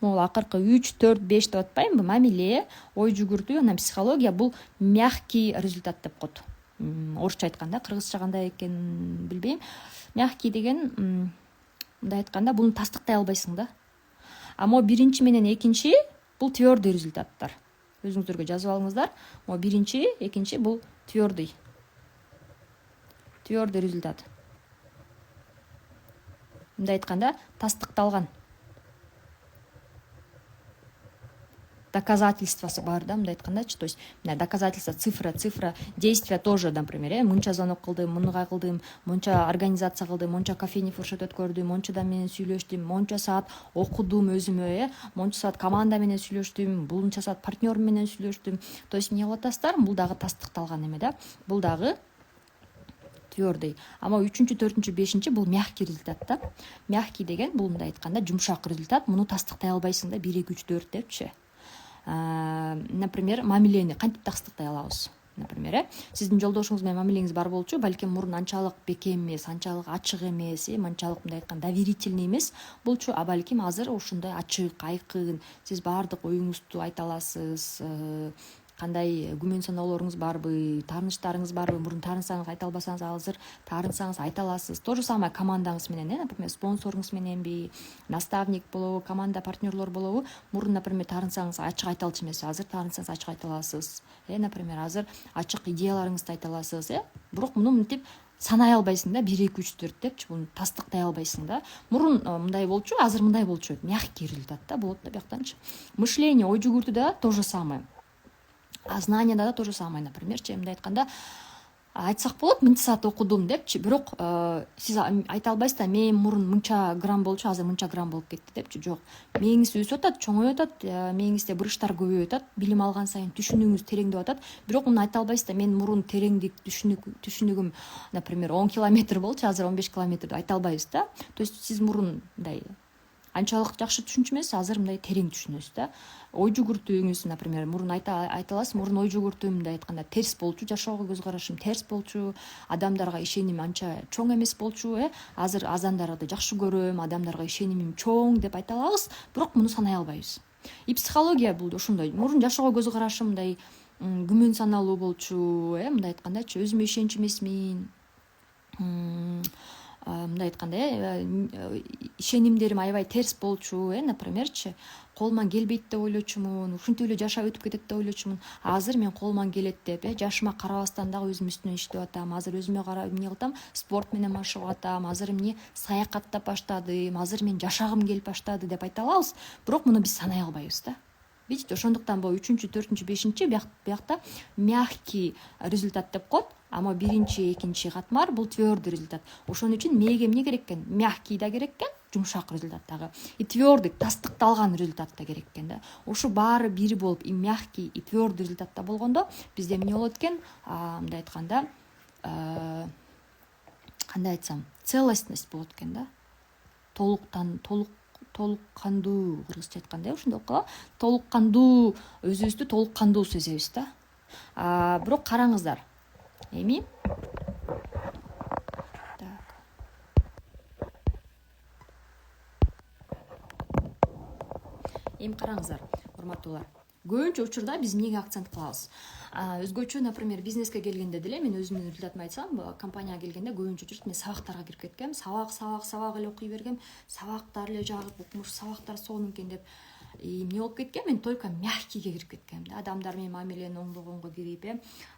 могул акыркы 3, 4, 5 деп атпаймынбы? Мамиле, ой жүгүртүү, анан психология бул мягкий результат деп коет. Орусча айтканда, кыргызча кандай экенин билбейм. Мягкий деген мындай айтканда буну тастыктай албайсың да. А могу биринчи менен экинчи бул твердый результаттар. Өзүңүздөргө жазып алыңыздар. Могу биринчи, экинчи бул твердый результат. Мындай айтканда тастыкталган. Доказательствосы бар да, мындай айткандачы. То есть доказательство, цифра, действия тоже, например, мынча звонок кылдым, мындай кылдым, мынча организация кылдым, мынча кофейный фуршет өткөрдүм, монча адам менен сүйлөштүм, монча саат окудум өзүмө, монча саат команда менен сүйлөштүм, бунча саат партнерым менен сүйлөштүм. То есть эмне кылып атасыздар? Бул дагы тастыкталган эме да. Бул дагы твердый. Ама 3, 4, 5 бул мягкий результат да. Мягкий деген бул мындай айтканда жумшак результат. Муну тастыктай албайсың да, 1, 2, 3, 4 депчи. Например, мамилени кантип тастыктай алабыз? Например, сиздин жолдошуңуз менен мамилеңиз бар болчу, балким мурун анчалык бекем эмес, анчалык ачык эмес, анчалык мындай айтканда доверительный эмес болчу, а балким азыр ушундай ачык, айкын, сиз баардык оюңузду айта аласыз, кандай күмөн саноолоруңуз барбы, тааныштарыңыз барбы, мурун таанысаңыз айта албасаңыз азыр таарынсаңыз айта аласыз. То же самое командаңыз менен, например, спонсоруңуз мененби, наставник болобу, команда партнерлор болобу, мурун, например, таарынсаңыз ачык айта алчу эмес, азыр таарынсаңыз ачык айта аласыз. Например, азыр ачык идеяларыңызды айта аласыз, бирок муну мынтип санай албайсың да, 1, 2, 3, 4 депчи, буну тастыктай албайсың да. Мурун мындай болчу, азыр мындай болчу. Мягкий результат да болот да бияктанчы. Мышление, ой жүгүртүүдө то же самое. А знанияда да то же самое, например, мындай айтканда айтсак болот, мынча саат окудум депчи, бирок сиз айта албайсыз да, мен мурун мынча грамм болчу, азыр мынча грамм болуп кетти депчи. Жок, мээңиз өсүп атат, чоңоюп атат, мээңизде буручтар көбөйүп атат, билим алган сайын түшүнүгүңүз тереңдеп атат. Бирок муну айта албайсыз да, мен мурун тереңдик түшүнүгүм, например, 10 километр болчу, азыр 15 километр деп айта албайбыз да. То есть сиз мурун мындай анчалык жакшы түшүнчү эмес, азыр мындай терең түшүнөсүз да. Ой жүгүртүүңүз, например, мурун айта аласыз, мурун ой жүгүртүүм мындай айтканда терс болчу, жашоого көз карашым терс болчу, адамдарга ишеним анча чоң эмес болчу, азыр адамдарды жакшы көрөм, адамдарга ишенимим чоң деп айта алабыз, бирок муну санай албайбыз. И психология бул ошондой. Мурун жашоого көз карашым мындай күмөн саналуу болчу, мындай айткандачы, өзүмө ишенч эмесмин. Мындай айтканда ишенимдерим аябай терс болчу, напримерчи, колуман келбейт деп ойлочумун, ушинтип эле жашап өтүп кетет деп ойлочумун. Азыр мен колуман келет деп, жашыма карабастан дагы өзүм үстүнөн иштеп атам. Азыр өзүмө карап эмне кылам? Спорт менен машыгып атам. Азыр эмне саякаттап баштадым. Азыр мен жашагым келип баштады деп айта алабыз. Бирок муну биз санай албайбыз да. Видите, ошондуктан бул 3, 4, 5 биякта мягкий результат деп коет. Ама 1, 2 катмар бул твердый результат. Ошон үчүн мээге эмне керек экен? Мягкий да керек экен, жумшак результат дагы. И твердый, тастыкталган результат да керек экен да. Ушу баары бир болуп, и мягкий, и твердый результатта болгондо бизде эмне болот экен? Мындай айтканда, кандай айтсам, целостность болот экен да. Толук кандуу, кыргызча айтканда ошондой болуп калат. Толук кандуу, өзүбүздү толук кандуу сезебиз да. Бирок караңыздар. Эми караңыздар, урматтуулар. Көбүнчө учурда биз эмнеге акцент кылабыз? Өзгөчө, например, бизнеске келгенде деле, мен өзүмдүн результатымды айтсам, компанияга келгенде көбүнчө учурда мен сабактарга кирип кеткем. Сабак эле окуй бергем. Сабактар эле жагып, укмуш сабактар сонун экен деп эмне болуп кеткен? Мен только мягкийге кирип кеткем да. Адамдар менен мамилени оңдогонго кирип,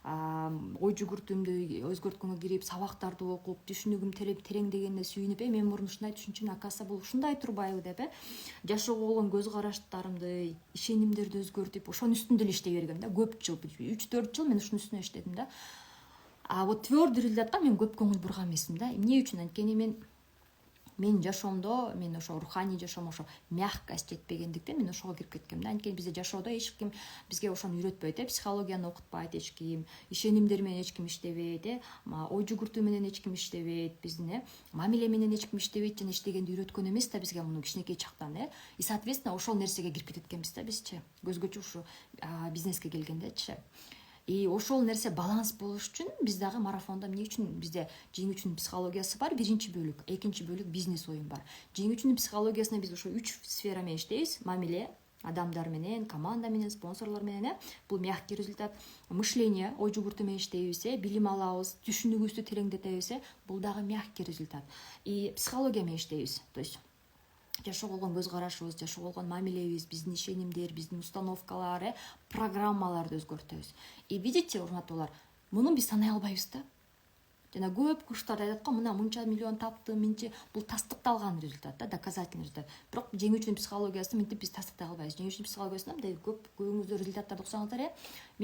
ой жүгүртүүмдү өзгөрткөнгө кирип, сабактарды окуп, түшүнүгүм тереңдегенине сүйүнүп, мен мурун ушундай түшүнчүмүн, оказывается бул ушундай турбайбы деп, жашоого болгон көз караштарымды, ишенимдерди өзгөртүп, ошонун үстүндө эле иштей бергем да. Көп жыл, 3-4 жыл мен ушунун үстүнө иштедим да. Вот твердый результатка мен көп көңүл бурган эмесмин да. Эмне үчүн? Анткени менин жашоомдо, мен ошо руханий жашоом, ошо мягкость жетпегендиктен мен ошого кирип кеткем да. Анткени бизде жашоодо эч ким бизге ошону үйрөтпөйт, психологияны окутпайт эч ким, ишенимдер менен эч ким иштебейт, ой жүгүртүү менен эч ким иштебейт, биздин мамиле менен эч ким иштебейт жана иштегенди үйрөткөн эмес да бизге муну кичинекей чактан, И соответственно ошол нерсеге кирип кетет экенбиз да бизчи. Өзгөчө ушу бизнеске келгендечи. И ошол нерсе баланс болуш үчүн биз дагы марафонда эмне үчүн бизде жеңүүчүнүн психологиясы бар, биринчи бөлүк, экинчи бөлүк бизнес оюн бар. Жеңүүчүнүн психологиясына биз ошо 3 сфера менен иштейбиз: мамиле, адамдар менен, команда менен, спонсорлор менен, бул мягкий результат. Мышление, ой жүгүртүү менен иштейбиз, билим алабыз, түшүнүгүбүздү тереңдетебиз, бул дагы мягкий результат. И психология менен иштейбиз. То есть жашоого болгон көз карашыбыз, жашоого болгон мамилебиз, биздин ишенимдер, биздин установкалар, программаларды өзгөртөбүз. И видите, урматтуулар, муну биз санай албайбыз да. Жана көп курстарда айтат го, мына мынча миллион таптым, мынча, бул тастыкталган результат да, доказательный результат. Бирок жеңүүчүнүн психологиясын мынтип биз тастыктай албайбыз. Жеңүүчүнүн психологиясында мындай көбүңүздөр результаттарды уксаңыздар,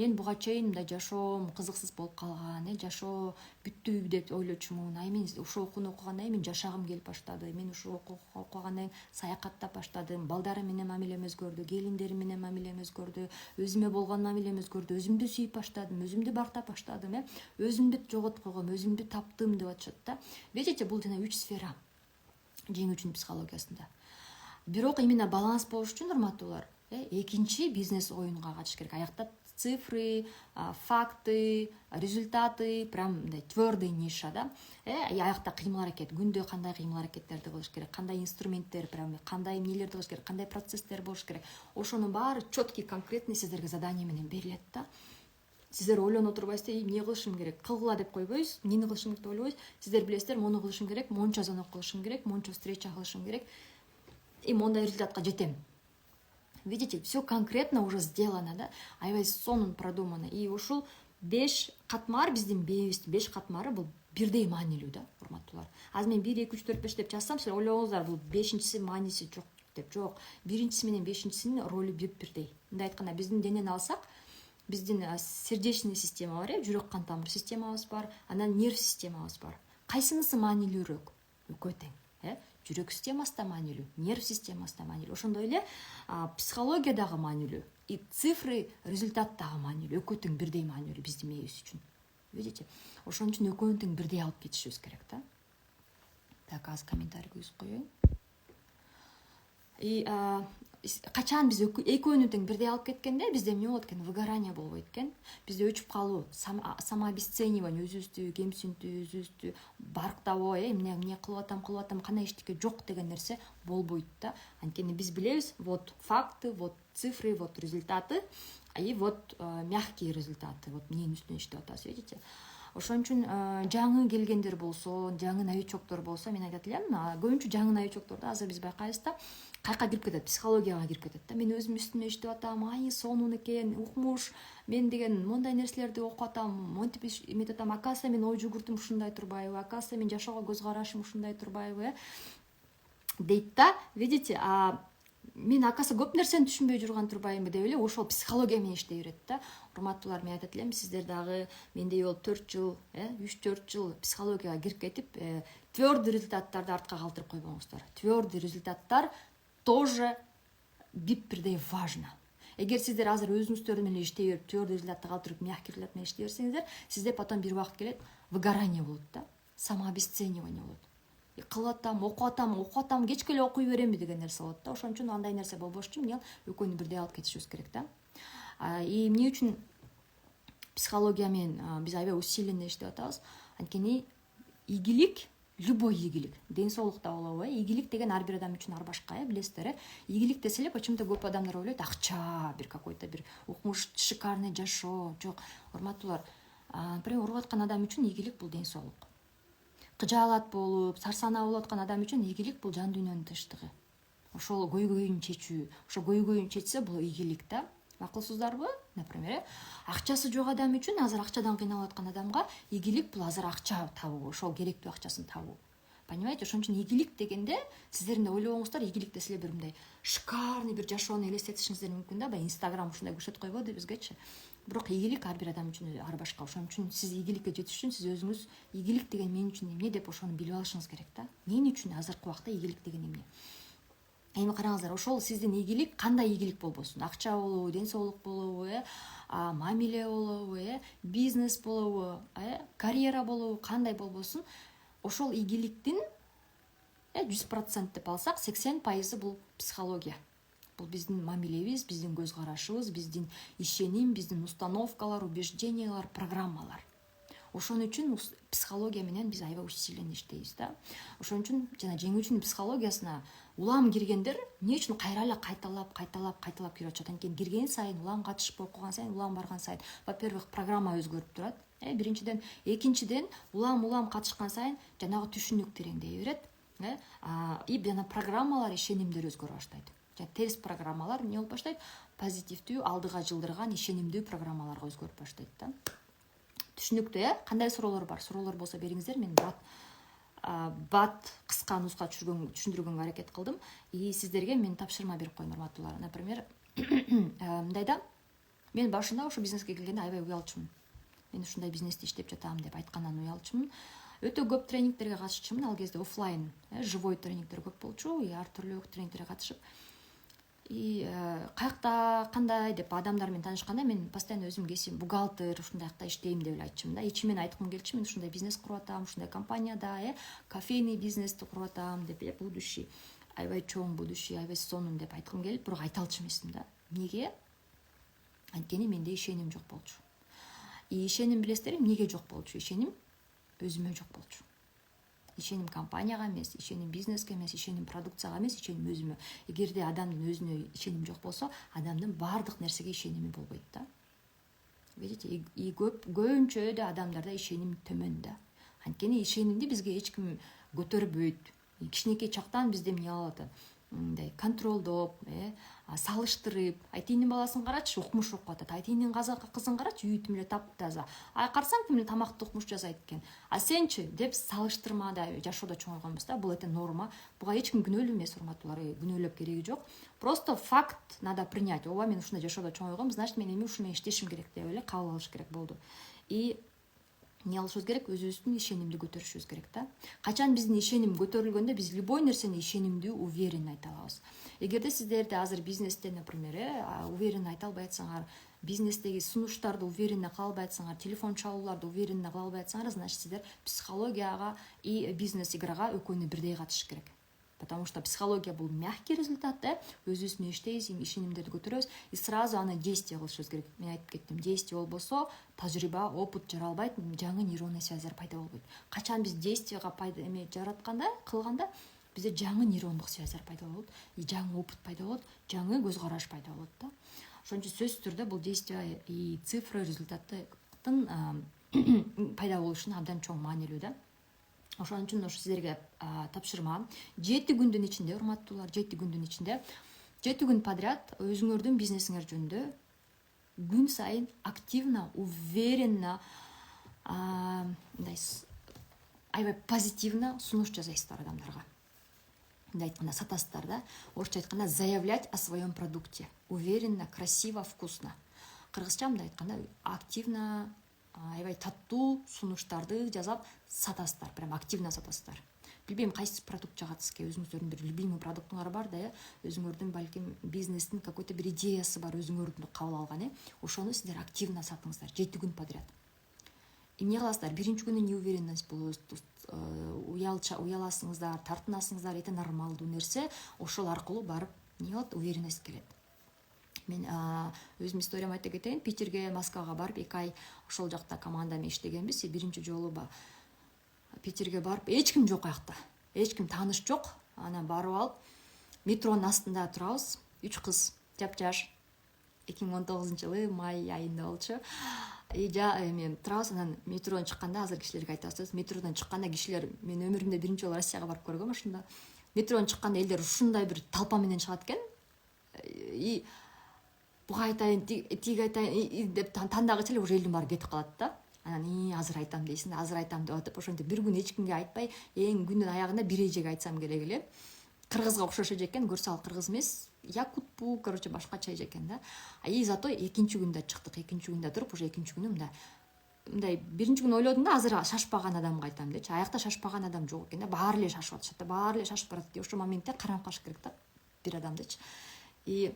мен буга чейин мындай жашоом кызыксыз болуп калган, жашоо бүттү деп ойлочумун. Мен ушул окууну окугандан кийин мен жашагым келип баштады. Мен ушул окугандан кийин саякаттап баштадым. Балдарым менен мамилем өзгөрдү, келиндерим менен мамилем өзгөрдү, өзүмө болгон мамилем өзгөрдү, өзүмдү сүйүп баштадым, өзүмдү бактап баштадым, өзүмдү жоготуп койгом, өзүмдү таптым деп атышат да. Видите, бул жана 3 сфера жеңүүчүнүн психологиясында. Бирок именно баланс болуш үчүн, урматтуулар, экинчи бизнес оюнга катыш керек. Аякта цифры, факты, результаты, прям мындай твердый ниша да. Аякта кыймыл аракет, күндө кандай кыймыл аракеттерди кылыш керек, кандай инструменттер, прям кандай эмнелерди кылыш керек, кандай процесстер болуш керек. Ошонун баары четкий, конкретный сиздерге задание менен берилет да. Сиздер ойлонуп отурбайсыздар, эмне кылышым керек, кылгыла деп койбойбуз, эмнени кылышым керек деп ойлойбуз. Сиздер билесиздер, муну кылышым керек, монча звонок кылышым керек, монча встреча кылышым керек, и мондай результатка жетем. Видите, все конкретно уже сделано, да, аябай сонун продумано. И ушул 5 катмар биздин бээбиздин 5 катмары бул бирдей маанилүү да, урматтуулар. Азыр мен 1 2 3 4 5 деп жазсам, силер ойлогоңуздар, бул 5-инчиси мааниси жок деп. Жок. Биринчиси менен 5-инчисинин ролу бирдей. Мындай айтканда, биздин денени алсак, биздин сердечный система бар, жүрөк кан тамыр системабыз бар, анан нерв системабыз бар. Кайсынысы маанилүүрөөк? Экөө тең, жүрөк системасы да маанилүү, нерв системасы да маанилүү. Ошондой эле психология дагы маанилүү, и цифры, результат дагы маанилүү. Экөө тең бирдей маанилүү биздин мээбиз үчүн. Видите? Ошон үчүн экөөнү тең бирдей алып кетишибиз керек да. Так, аз комментарий күйүзүп коеюн. И качан биз экөөнү тең бирдей алып кеткенде бизде эмне болот экен? Выгорание болбойт экен. Бизде өчүп калуу, самообесценивание, өзүбүздү кемсинтүү, өзүбүздү барктабоо, эмне кылып атам, кандай эчтеке жок деген нерсе болбойт да. Анткени биз билебиз, вот факты, вот цифры, вот результаты, и вот мягкие результаты. Вот эмненин үстүнөн иштеп атабыз, видите? Ошон үчүн жаңы келгендер болсо, жаңы новичоктор болсо, мен айтат элем, көбүнчө жаңы новичокторду азыр биз байкайбыз да, кайка кирип кетет, психологияга кирип кетет да. Мен өзүм үстүмө иштеп атам, сонун экен, укмуш, мен деген мондай нерселерди окуп атам, монтип эметип атам, акаса мен ой жүгүртүм ушундай турбайбы, акаса мен жашоого көз карашым ушундай турбайбы, дейт да. Видите, мен акаса көп нерсени түшүнбөй жүргөн турбаймынбы деп эле ошол психология менен иштей берет да. Урматтуулар, мен айтат элем, сиздер дагы мендей болуп 4 жыл, 3-4 жыл психологияга кирип кетип, твердый результаттарды артка калтырып койбоңуздар. Твердый результаттар тоже бирдей важно. Эгер сиздер азыр өзүңүздөр менен иштей берип, твердый результатты калтырып, мягкий результат менен иштей берсеңиздер, сизде потом бир убакыт келет, выгорание болот да, самообесценивание болот. Кылып атам, окуп атам, кечке эле окуй беремби деген нерсе болот да. Ошон үчүн андай нерсе болбош үчүн эмне экөөнү бирдей алып кетишибиз керек да. И эмне үчүн психология менен биз аябай усиленно иштеп атабыз? Анткени ийгилик, любой ийгилик, ден соолукта болобу, ийгилик деген ар бир адам үчүн ар башка, билесиздер, ийгилик десе эле почему-то көп адамдар ойлойт, акча, бир какой-то бир укмуш, шикарный жашоо. Жок, урматтуулар, например, уруп аткан адам үчүн ийгилик бул ден соолук. Кыжаалат болуп, сарсанаа болуп аткан адам үчүн ийгилик бул жан дүйнөнүн тынчтыгы. Ошол көйгөйүн чечүү, ошо көйгөйүн чечсе бул ийгилик да. Макулсуздарбы? Например, акчасы жок адам үчүн, азыр акчадан кыйналып аткан адамга ийгилик бул азыр акча табуу, ошол керектүү акчасын табуу. Понимаете? Ошон үчүн ийгилик дегенде сиздердин ойлогоңуздар, ийгилик десе эле бир мындай шикарный бир жашоону элестетишиңиздер мүмкүн да, баягы Инстаграм ушундай көрсөтүп койбоду бизгечи. Бирок ийгилик ар бир адам үчүн ар башка. Ошон үчүн сиз ийгиликке жетиш үчүн сиз өзүңүз ийгилик деген мен үчүн эмне деп ошону билип алышыңыз керек да. Мен үчүн азыркы убакта ийгилик деген эмне? Эми караңыздар, ошол сиздин ийгилик кандай ийгилик болбосун? Акча болобу, ден соолук болобу, мамиле болобу, бизнес болобу, карьера болобу, кандай болбосун? Ошол ийгиликтин 100% деп алсак, 80% бул психология. бул биздин мамилебиз, биздин көз карашыбыз, биздин ишеним, биздин установкалар, убеждениялар, программалар. Ошон үчүн психология менен биз аябай усиленно иштейбиз да. Ошон үчүн жана жеңүүчүнүн психологиясына улам киргендер эмне үчүн кайра эле кайталап кирип атышат. Анткени кирген сайын, улам катышып окуган сайын, улам барган сайын, во-первых, программа өзгөрүп турат. Биринчиден, экинчиден, улам катышкан сайын жанагы түшүнүк тереңдей берет. И жана программалар, ишенимдер өзгөрө баштайт. Жана терс программалар эмне болуп баштайт? Позитивдүү, алдыга жылдырган, ишенимдүү программаларга өзгөрүп баштайт да. Түшүнүктүү, кандай суроолор бар? Суроолор болсо бериңиздер, мен бат кыска нуска түшүндүргөнгө аракет кылдым. И сиздерге мен тапшырма берип коеюн, урматтуулар. Например, мындайда мен башында ошо бизнеске келгенде аябай уялчумун. Мен ушундай бизнесте иштеп жатам деп айткандан уялчумун. Өтө көп тренингтерге катышчумун. Ал кезде офлайн, живой тренингтер көп болчу. И ар түрлүү тренингтерге катышып, и каякта кандай деп адамдар менен таанышканда мен постоянно өзүм кесибим бухгалтер, ушундайакта иштейм деп эле айтчумун да. Ичимен айткым келчү, мен ушундай бизнес куруп атам, ушундай компанияда, кофейный бизнести куруп атам деп, будущий, аябай чоң будущий, аябай сонун деп айткым келип, бирок айта алчу эмесмин да. Эмнеге? Анткени менде ишеним жок болчу. И ишеним, билесиздерби, эмнеге жок болчу? Ишеним өзүмө жок болчу. Ишеним компанияга эмес, ишеним бизнеске эмес, ишеним продукцияга эмес, ишеним өзүмө. Эгерде адамдын өзүнө ишеним жок болсо, адамдын баардык нерсеге ишеними болбойт да. Видите, и көбүнчө да адамдарда ишеним төмөн да. Анткени ишенимди бизге эч ким көтөрбөйт. Кичинекей чактан бизде эмне алып атат? Мындай контролдоп, салыштырып, айтинин баласын карачы, укмуш окуп атат. Айтинин кызын карачы, үйү тим эле таптаза. Карасаң тим эле тамакты укмуш жасайт экен. А сенчи деп салыштырмада жашоодо чоңойгонбуз да. Бул это норма. Буга эч ким күнөөлүү эмес, урматтуулар, күнөөлөп кереги жок. Просто факт надо принять. Ооба, мен ушундай жашоодо чоңойгом, значит мен эми ушуну менен иштешим керек деп эле кабыл алыш керек болду. И эмне алышыбыз керек? Өзүбүздүн ишенимди көтөрүшүбүз керек да. Качан биздин ишеним көтөрүлгөндө биз любой нерсени ишенимдүү, уверенно айта алабыз. Эгерде сиздерде азыр бизнесте, например, уверенно айта албай атсаңар, бизнестеги сунуштарды уверенно кыла албай атсаңар, телефон чалууларды уверенно кыла албай атсаңар, значит сиздер психологияга и бизнес играга экөөнү бирдей катыш керек. Потому что психология бул мягкий результат, да, өзүбүз менен иштейбиз, ишенимдерди көтөрөбүз и сразу аны действие кылышыбыз керек. Мен айтып кеттим, действие болбосо, тажрыйба, опыт жаралбайт, жаңы нейронный связьдар пайда болбойт. Качан биз действияга жаратканда, кылганда, бизде жаңы нейрондук связьдар пайда болот, и жаңы опыт пайда болот, жаңы көз караш пайда болот да. Ошон үчүн сөзсүз түрдө бул действие и цифра результаттын пайда болушуна абдан чоң маанилүү да. Ошон үчүн сиздерге тапшырма 7 күндүн ичинде, урматтуулар, 7 күндүн ичинде 7 күн подряд өзүңөрдүн бизнесиңер жөнүндө күн сайын активно, уверенно, аябай позитивно сунуш жасайсыздар адамдарга. Мындай айтканда сатасыздар да. Орусча айтканда заявлять о своем продукте. Уверенно, красиво, вкусно. Кыргызча мындай айтканда активно, аябай таттуу сунуштарды жасап сатасыздар, прям активно сатасыздар. Билбейм, кайсы продукт жагат сизге, өзүңүздөрдүн бир любимый продуктуңар бар да, өзүңөрдүн балким бизнестин какой-то бир идеясы бар, өзүңөрдүн кабыл алган, ошону сиздер активно сатыңыздар 7 күн подряд. Эмне кыласыздар? Биринчи күнү неуверенность болосуз, уяласыңыздар, тартынасыңыздар, это нормалдуу нерсе. Ошол аркылуу барып эмне болот? Уверенность келет. Мен өзүм историямды айта кетейин. Питерге, Москвага барып 2 ай ошол жакта команда менен иштегенбиз. Биринчи жолу Питерге барып, эч ким жок аякта. Эч ким тааныш жок. Анан барып алып, метронун астында турабыз. 3 кыз, жап-жаш. 2019-жылы май айында болчу. Мен турабыз, анан метродон чыкканда, азыр кишилерге айтасыз, метродон чыкканда кишилер, мен өмүрүмдө биринчи жолу Россияга барып көргөм ошондо. Метродон чыкканда элдер ушундай бир талпа менен чыгат экен. И буга айтайын, тиги айтайын деп тандагыча эле уже элдин баары кетип калат да. Анан азыр айтам дейсиң, азыр айтам деп атып, ошентип бир күн эч кимге айтпай, күндүн аягында бир эжеге айтсам керек эле. Кыргызга окшош эжекен, көрсө ал кыргыз эмес, якутпу, короче, башкача эжекен да. И зато экинчи күндө чыктык, экинчи күндө туруп, уже экинчи күнү мындай биринчи күнү ойлодум да, азыр шашпаган адамга айтам дечи. Аякта шашпаган адам жок экен да, баары эле шашып атышат да, баары эле шашып барат. Ошол моментте каранып калыш керек да, бир адамдычы. И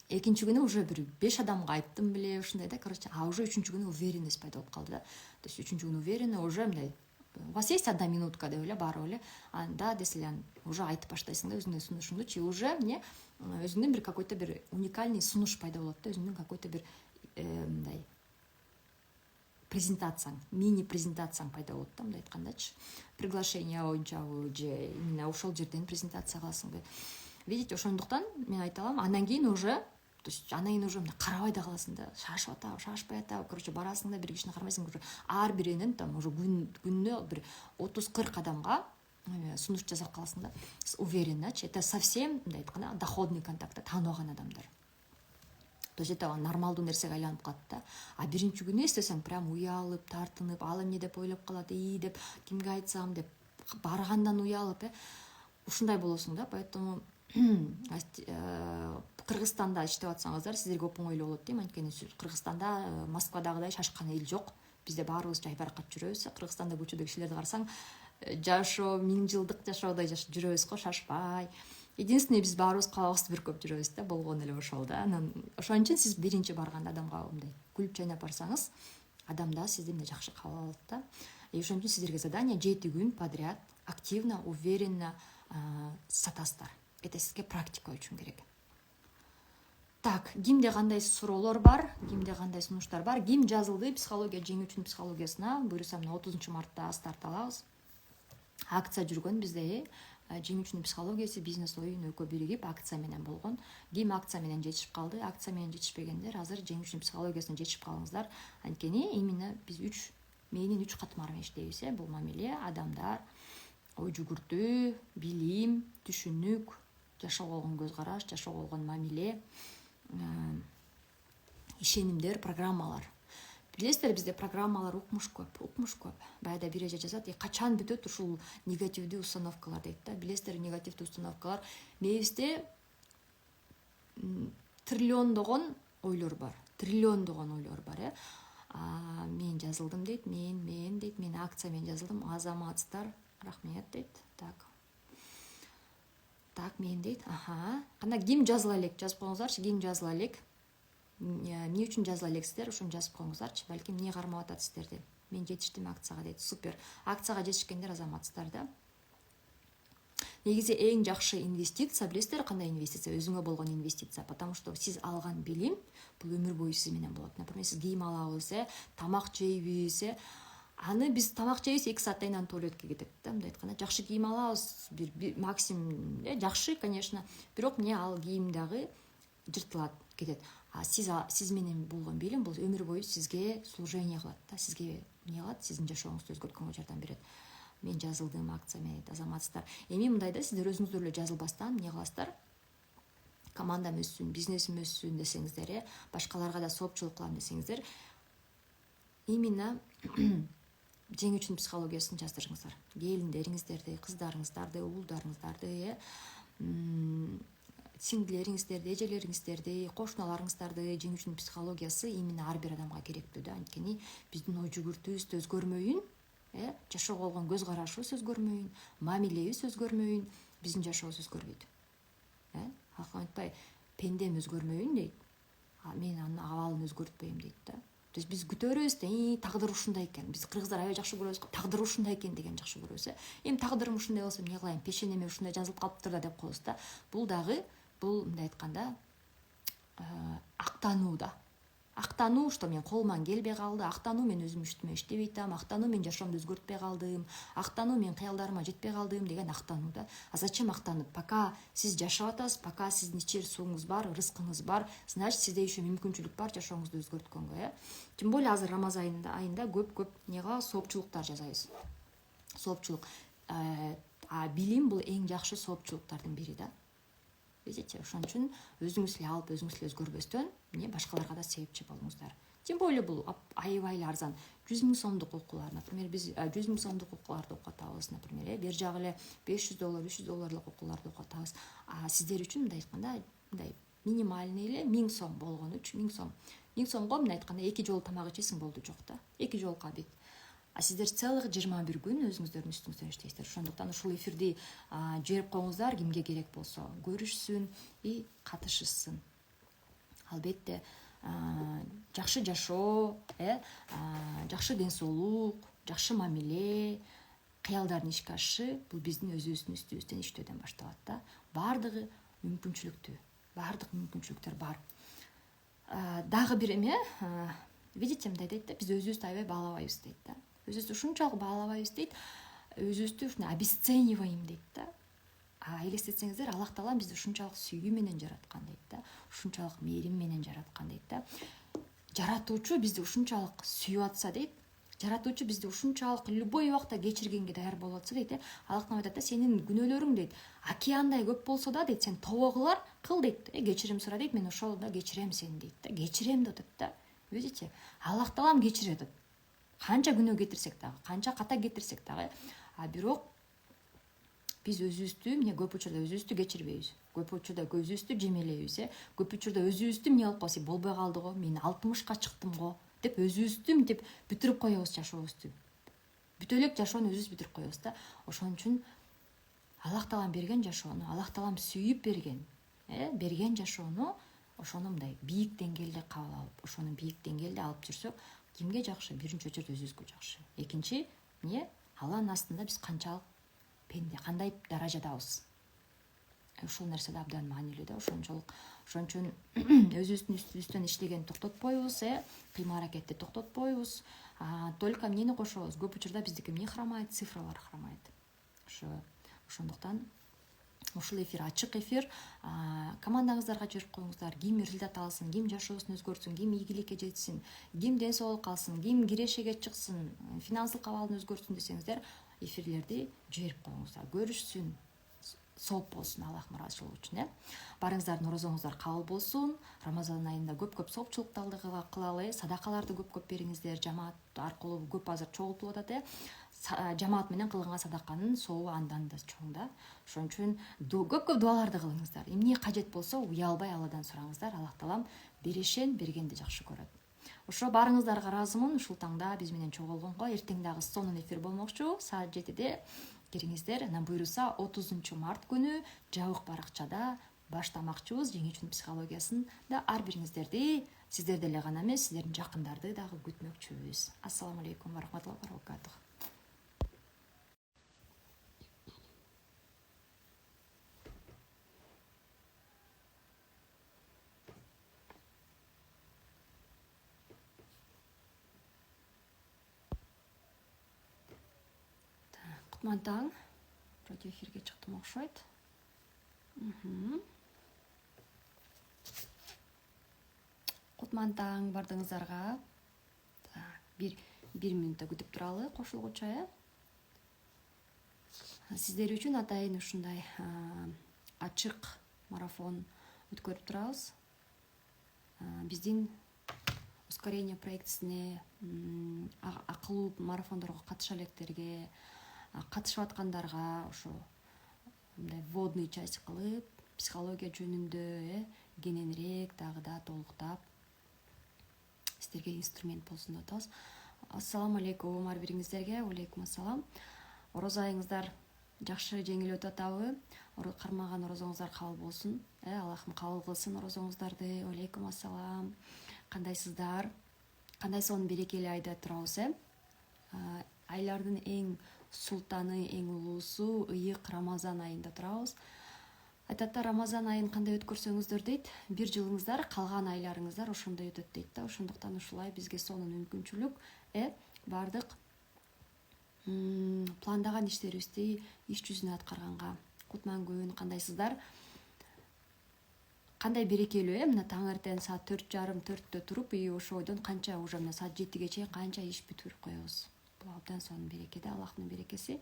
экинчи күнү уже бир 5 адамга айттым беле, ушундай да, короче, уже үчүнчү күнү уверенность пайда болуп калды да. То есть үчүнчү күнү уверенно уже мындай у вас есть 1 минутка деп эле барып эле анда десе эле уже айтып баштайсың да өзүңдүн сунушуңду, уже эмне өзүңдүн бир какой-то бир уникальный сунуш пайда болот да, өзүңдүн какой-то бир мындай презентацияң, мини презентацияң пайда болот да, мындай айткандачы. Приглашение боюнчабы же именно ошол жерден презентация кыласыңбы. Видите, ошондуктан мен айта алам, андан кийин уже, то есть андан кийин уже мындай карабай да каласың да, шашып атабы, шашпай атабы, короче, барасың да бир кишини кармайсың, уже ар биринин там уже күнүнө бир 30-40 адамга сунуш жасап каласың да, уверенночи. Это совсем мындай айтканда доходный контакт, тааныбаган адамдар. То есть это нормалдуу нерсеге айланып калат да. А биринчи күнү эстесең прям уялып, тартынып, ал эмне деп ойлоп калат, деп кимге айтсам деп баргандан уялып, ушундай болосуң да. Поэтому Кыргызстанда иштеп атсаңыздар, сиздерге оп оңойлуу болот дейм. Анткени Кыргызстанда Москвадагыдай шашкан эл жок. Бизде баарыбыз жайбаракат жүрөбүз. Кыргызстанда көчөдөгү кишилерди карасаң, жашоо, 1000 жылдык жашоодой жүрөбүз го, шашпай. Единственное, биз баарыбыз калабыбызды бир көп жүрөбүз да, болгон эле ошол да. Анан ошон үчүн сиз биринчи барганда адамга мындай күлүп жайнап барсаңыз, адам да сизди мындай жакшы кабыл алат да. Ошон үчүн сиздерге задание 7 күн подряд активно, уверенно сатасыздар. Это сизге практика үчүн керек. Так, кимде кандай суроолор бар, кимде кандай сунуштар бар? Ким жазылды психология жеңүүчүнүн психологиясына? Буюрса, 30 мартта старт алабыз. Акция жүргөн бизде, жеңүүчүнүн психологиясы, бизнес оюн экөө биригип акция менен болгон. Ким акция менен жетишип калды, акция менен жетишпегендер азыр жеңүүчүнүн психологиясына жетишип калыңыздар. Анткени именно биз менин 3 катмарым иштейбиз, бул мамиле, адамдар, ой жүгүртүү, билим, түшүнүк, жашоого болгон көз караш, жашоого болгон мамиле, ишенимдер, программалар. Билесиздер, бизде программалар укмуш көп. Баягы бир эже жазат, качан бүтөт ушул негативдүү установкалар дейт да. Билесиздер, негативдүү установкалар мээбизде триллиондогон ойлор бар. Мен жазылдым дейт, мен дейт, мен акция менен жазылдым, азаматсыздар, рахмет дейт. Так, мен дейт. Кандай ким жазыла элек, жазып коюңуздарчы, ким жазыла элек? Эмне үчүн жазыла элексиздер, ошону жазып коюңуздарчы. Балким эмне кармап атат сиздерди. Мен жетиштим акцияга дейт. Супер. Акцияга жетишкендер азаматсыздар да. Негизи эң жакшы инвестиция, билесиздер кандай инвестиция? Өзүңө болгон инвестиция, потому что сиз алган билим бул өмүр бою сиз менен болот. Например, сиз кийим алабыз, тамак жейбиз, аны биз тамак жейбиз 2 сааттан кийин туалетке кетет да, мындай айтканда. Жакшы кийим алабыз, бир максимум жакшы, конечно, бирок эмне ал кийим дагы жыртылат, кетет. А сиз менен болгон билим бул өмүр бою сизге служение кылат да, сизге эмне кылат, сиздин жашооңузду өзгөрткөнгө жардам берет. Мен жазылдым акция менен, азаматсыздар. Эми мындай да, сиздер өзүңүздөр эле жазылбастан эмне кыласыздар? Командам өссүн, бизнесим өссүн десеңиздер, башкаларга да соопчулук кылам десеңиздер, именно жеңүүчүнүн психологиясын жаздырыңыздар. Келиндериңиздерди, кыздарыңыздарды, уулдарыңыздарды, сиңдилериңиздерди, эжелериңиздерди, кошуналарыңыздарды жеңүүчүнүн психологиясы именно ар бир адамга керектүү да. Анткени биздин ой жүгүртүүбүз өзгөрмөйүн, жашоого болгон көз карашыбыз өзгөрмөйүн, мамилебиз өзгөрмөйүн, биздин жашообуз өзгөрбөйт. Айтпай, пендем өзгөрмөйүн дейт. Мен анын абалын өзгөртпөйм дейт да. То есть биз күтөрөбүз да, тагдыр ушундай экен. Биз кыргыздар аябай жакшы көрөбүз, тагдыр ушундай экен деген жакшы көрөбүз. Эми тагдырым ушундай болсо эмне кылайын, пешенеме ушундай жазылып калыптыр да деп коебуз да. Бул дагы, мындай айтканда, актануу да. Актануу, что мен колуман келбей калды, актануу мен өзүм үстүмө иштебей атам, актануу мен жашоомду өзгөртпөй калдым, актануу мен кыялдарыма жетпей калдым деген актануу да. А зачем актанып? Пока сиз жашап атасыз, пока сиздин ичер сууңуз бар, рызкыңыз бар, значит сизде еще мүмкүнчүлүк бар жашооңузду өзгөрткөнгө, Тем более азыр Рамазан айында көп нега соопчулуктар жасайбыз. Соопчулук. А билим бул эң жакшы соопчулуктардын бири да. Видите, ошон үчүн өзүңүз эле алып, өзүңүз эле өзгөрбөстөн, башкаларга да себепчи болуңуздар. Тем более бул аябай арзан. 100 000 сомдук окуулар, например, биз 100 000 сомдук окууларды окуп атабыз, например, бир жагы эле $500, $300 окууларды окуп атабыз. А сиздер үчүн мындай айтканда, мындай минимальный эле 1000 сом болгону үчүн 1000 сом. 1000 сомго мындай айтканда 2 жолу тамак ичесиң болду, жок да. 2 жолу кабит. А сиздер целых 21 күн өзүңүздөрдүн үстүңүздөн иштейсиздер. Ошондуктан ушул эфирди жиберип коюңуздар, кимге керек болсо, көрүшсүн и катышышсын. Албетте, жакшы жашоо, жакшы ден соолук, жакшы мамиле, кыялдардын ишке ашышы бул биздин өзүбүздүн үстүбүздөн иштөөдөн башталат да. Бардыгы мүмкүнчүлүктүү, бардык мүмкүнчүлүктөр бар. Дагы бир эме, видите, мындай дейт да, биз өзүбүздү аябай баалабайбыз дейт да. Өзүбүздү ушунчалык баалабайбыз дейт, өзүбүздү ушундай обесцениваем дейт да. Элестетсеңиздер, Аллах Таала бизди ушунчалык сүйүү менен жараткан дейт да, ушунчалык мээрим менен жараткан дейт да. Жаратуучу бизди ушунчалык сүйүп атса дейт, жаратуучу бизди ушунчалык любой убакта кечиргенге даяр болуп атса дейт, Аллах Таала айтат да, сенин күнөөлөрүң дейт, океандай көп болсо да дейт, сен тобо кыл дейт, кечирим сура дейт, мен ошолдо кечирем сени дейт да, кечирем деп атат да. Видите, Аллах Таалам кечирет. Канча күнөө кетирсек дагы, канча ката кетирсек дагы, бирок биз өзүбүздү, эмне көп учурда өзүбүздү кечирбейбиз. Көп учурда өзүбүздү жемелейбиз, көп учурда өзүбүздү эмне кылып калсак, болбой калды го, мен 60ка чыктым го деп өзүбүздү мынтип бүтүрүп коебуз жашообузду. Бүтө элек жашоону өзүбүз бүтүрүп коебуз да. Ошон үчүн Аллах Таалам берген жашоону, Аллах Таалам сүйүп берген жашоону ошону мындай бийик деңгээлде кабыл алып, ошону бийик деңгээлде алып жүрсөк, кимге жакшы? Биринчи очередь өзүбүзгө жакшы. Экинчи, эмне? Алланын астында биз канчалык пенде, кандай даражадабыз. Ушул нерсе да абдан маанилүү да. Ошон үчүн өзүбүздүн үстүбүздөн иштегенди токтотпойбуз, кыймыл аракетти токтотпойбуз. Только эмнени кошобуз? Көп учурда биздики эмне храмайт? Цифралар храмайт. Ошондуктан ушул эфир ачык эфир. Командаңыздарга жиберип коюңуздар. Ким результат алсын, ким жашоосун өзгөртсүн, ким ийгиликке жетсин, ким ден соолук алсын, ким кирешеге чыксын, финансылык абалын өзгөртсүн десеңиздер, эфирлерди жиберип коюңуздар. Көрүшсүн, сооп болсун Аллах ыраазычылыгы үчүн. Барыңыздардын орозоңуздар кабыл болсун. Рамазан айында көп соопчулуктарды кылалы, садакаларды көп бериңиздер. Жамаат аркылуу көп азыр чогултуп атат. Жамаат менен кылган садаканын сообу андан да чоң да. Ошон үчүн көп дуаларды кылыңыздар. Эмне кажет болсо, уялбай Алладан сураңыздар. Аллах Таалам берешен, бергенди жакшы көрөт. Ошо барыңыздарга ыраазымын. Ушул таңда биз менен чогулгонго. Эртең дагы сонун эфир болмокчу. Саат 7-де кириңиздер. Анан буйруса 30 март күнү жабык баракчада баштамакчыбыз. Жеңүү үчүн психологиясын да ар бириңиздерди, сиздерди эле гана эмес, сиздердин жакындарды дагы күтмөкчүбүз. Ассаламу алейкум ва рахматуллахи ва баракатух. Кутман таң. Вроде эфирге чыктым окшойт. Кутман таң бардыңыздарга. Бир мүнөттө күтүп туралы кошулгуча. Сиздер үчүн атайын ушундай ачык марафон өткөрүп турабыз. Биздин ускорение проектисине акылуу марафондорго катыша электерге, катышып аткандарга ошо мындай вводный часть кылып, психология жөнүндө кененирээк дагы да толуктап сиздерге инструмент болсун деп атабыз. Ассаламу алейкум ар бириңиздерге. Алейкум ассалам. Орозо айыңыздар жакшы жеңил өтүп атабы? Кармаган орозоңуздар кабыл болсун. Аллахым кабыл кылсын орозоңуздарды. Алейкум ассалам. Кандайсыздар? Кандай сонун берекелүү айда турабыз, Айлардын эң султаны, эң улуусу ыйык Рамазан айында турабыз. Айтат да, Рамазан айын кандай өткөрсөңүздөр дейт, бир жылыңыздар, калган айларыңыздар ошондой өтөт дейт да. Ошондуктан ушулай бизге сонун мүмкүнчүлүк, бардык пландаган иштерибизди иш жүзүнө аткарганга. Кутман күн, кандайсыздар? Кандай берекелүү, мына таңертең саат 4:30-4-тө туруп, ошодон канча уже мына саат 7-ге чейин канча иш бүтүрүп коебуз. Бул абдан сонун береке да, Аллахтын берекеси.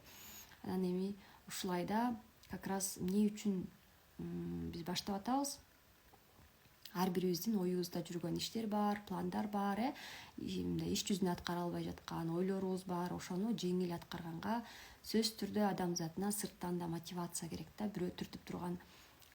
Анан эми ушулайда как раз эмне үчүн биз баштап атабыз? Ар бирибиздин оюбузда жүргөн иштер бар, пландар бар, мындай иш жүзүнө аткара албай жаткан ойлорубуз бар. Ошону жеңил аткарганга сөзсүз түрдө адамзатына сырттан да мотивация керек да. Бирөө түртүп турган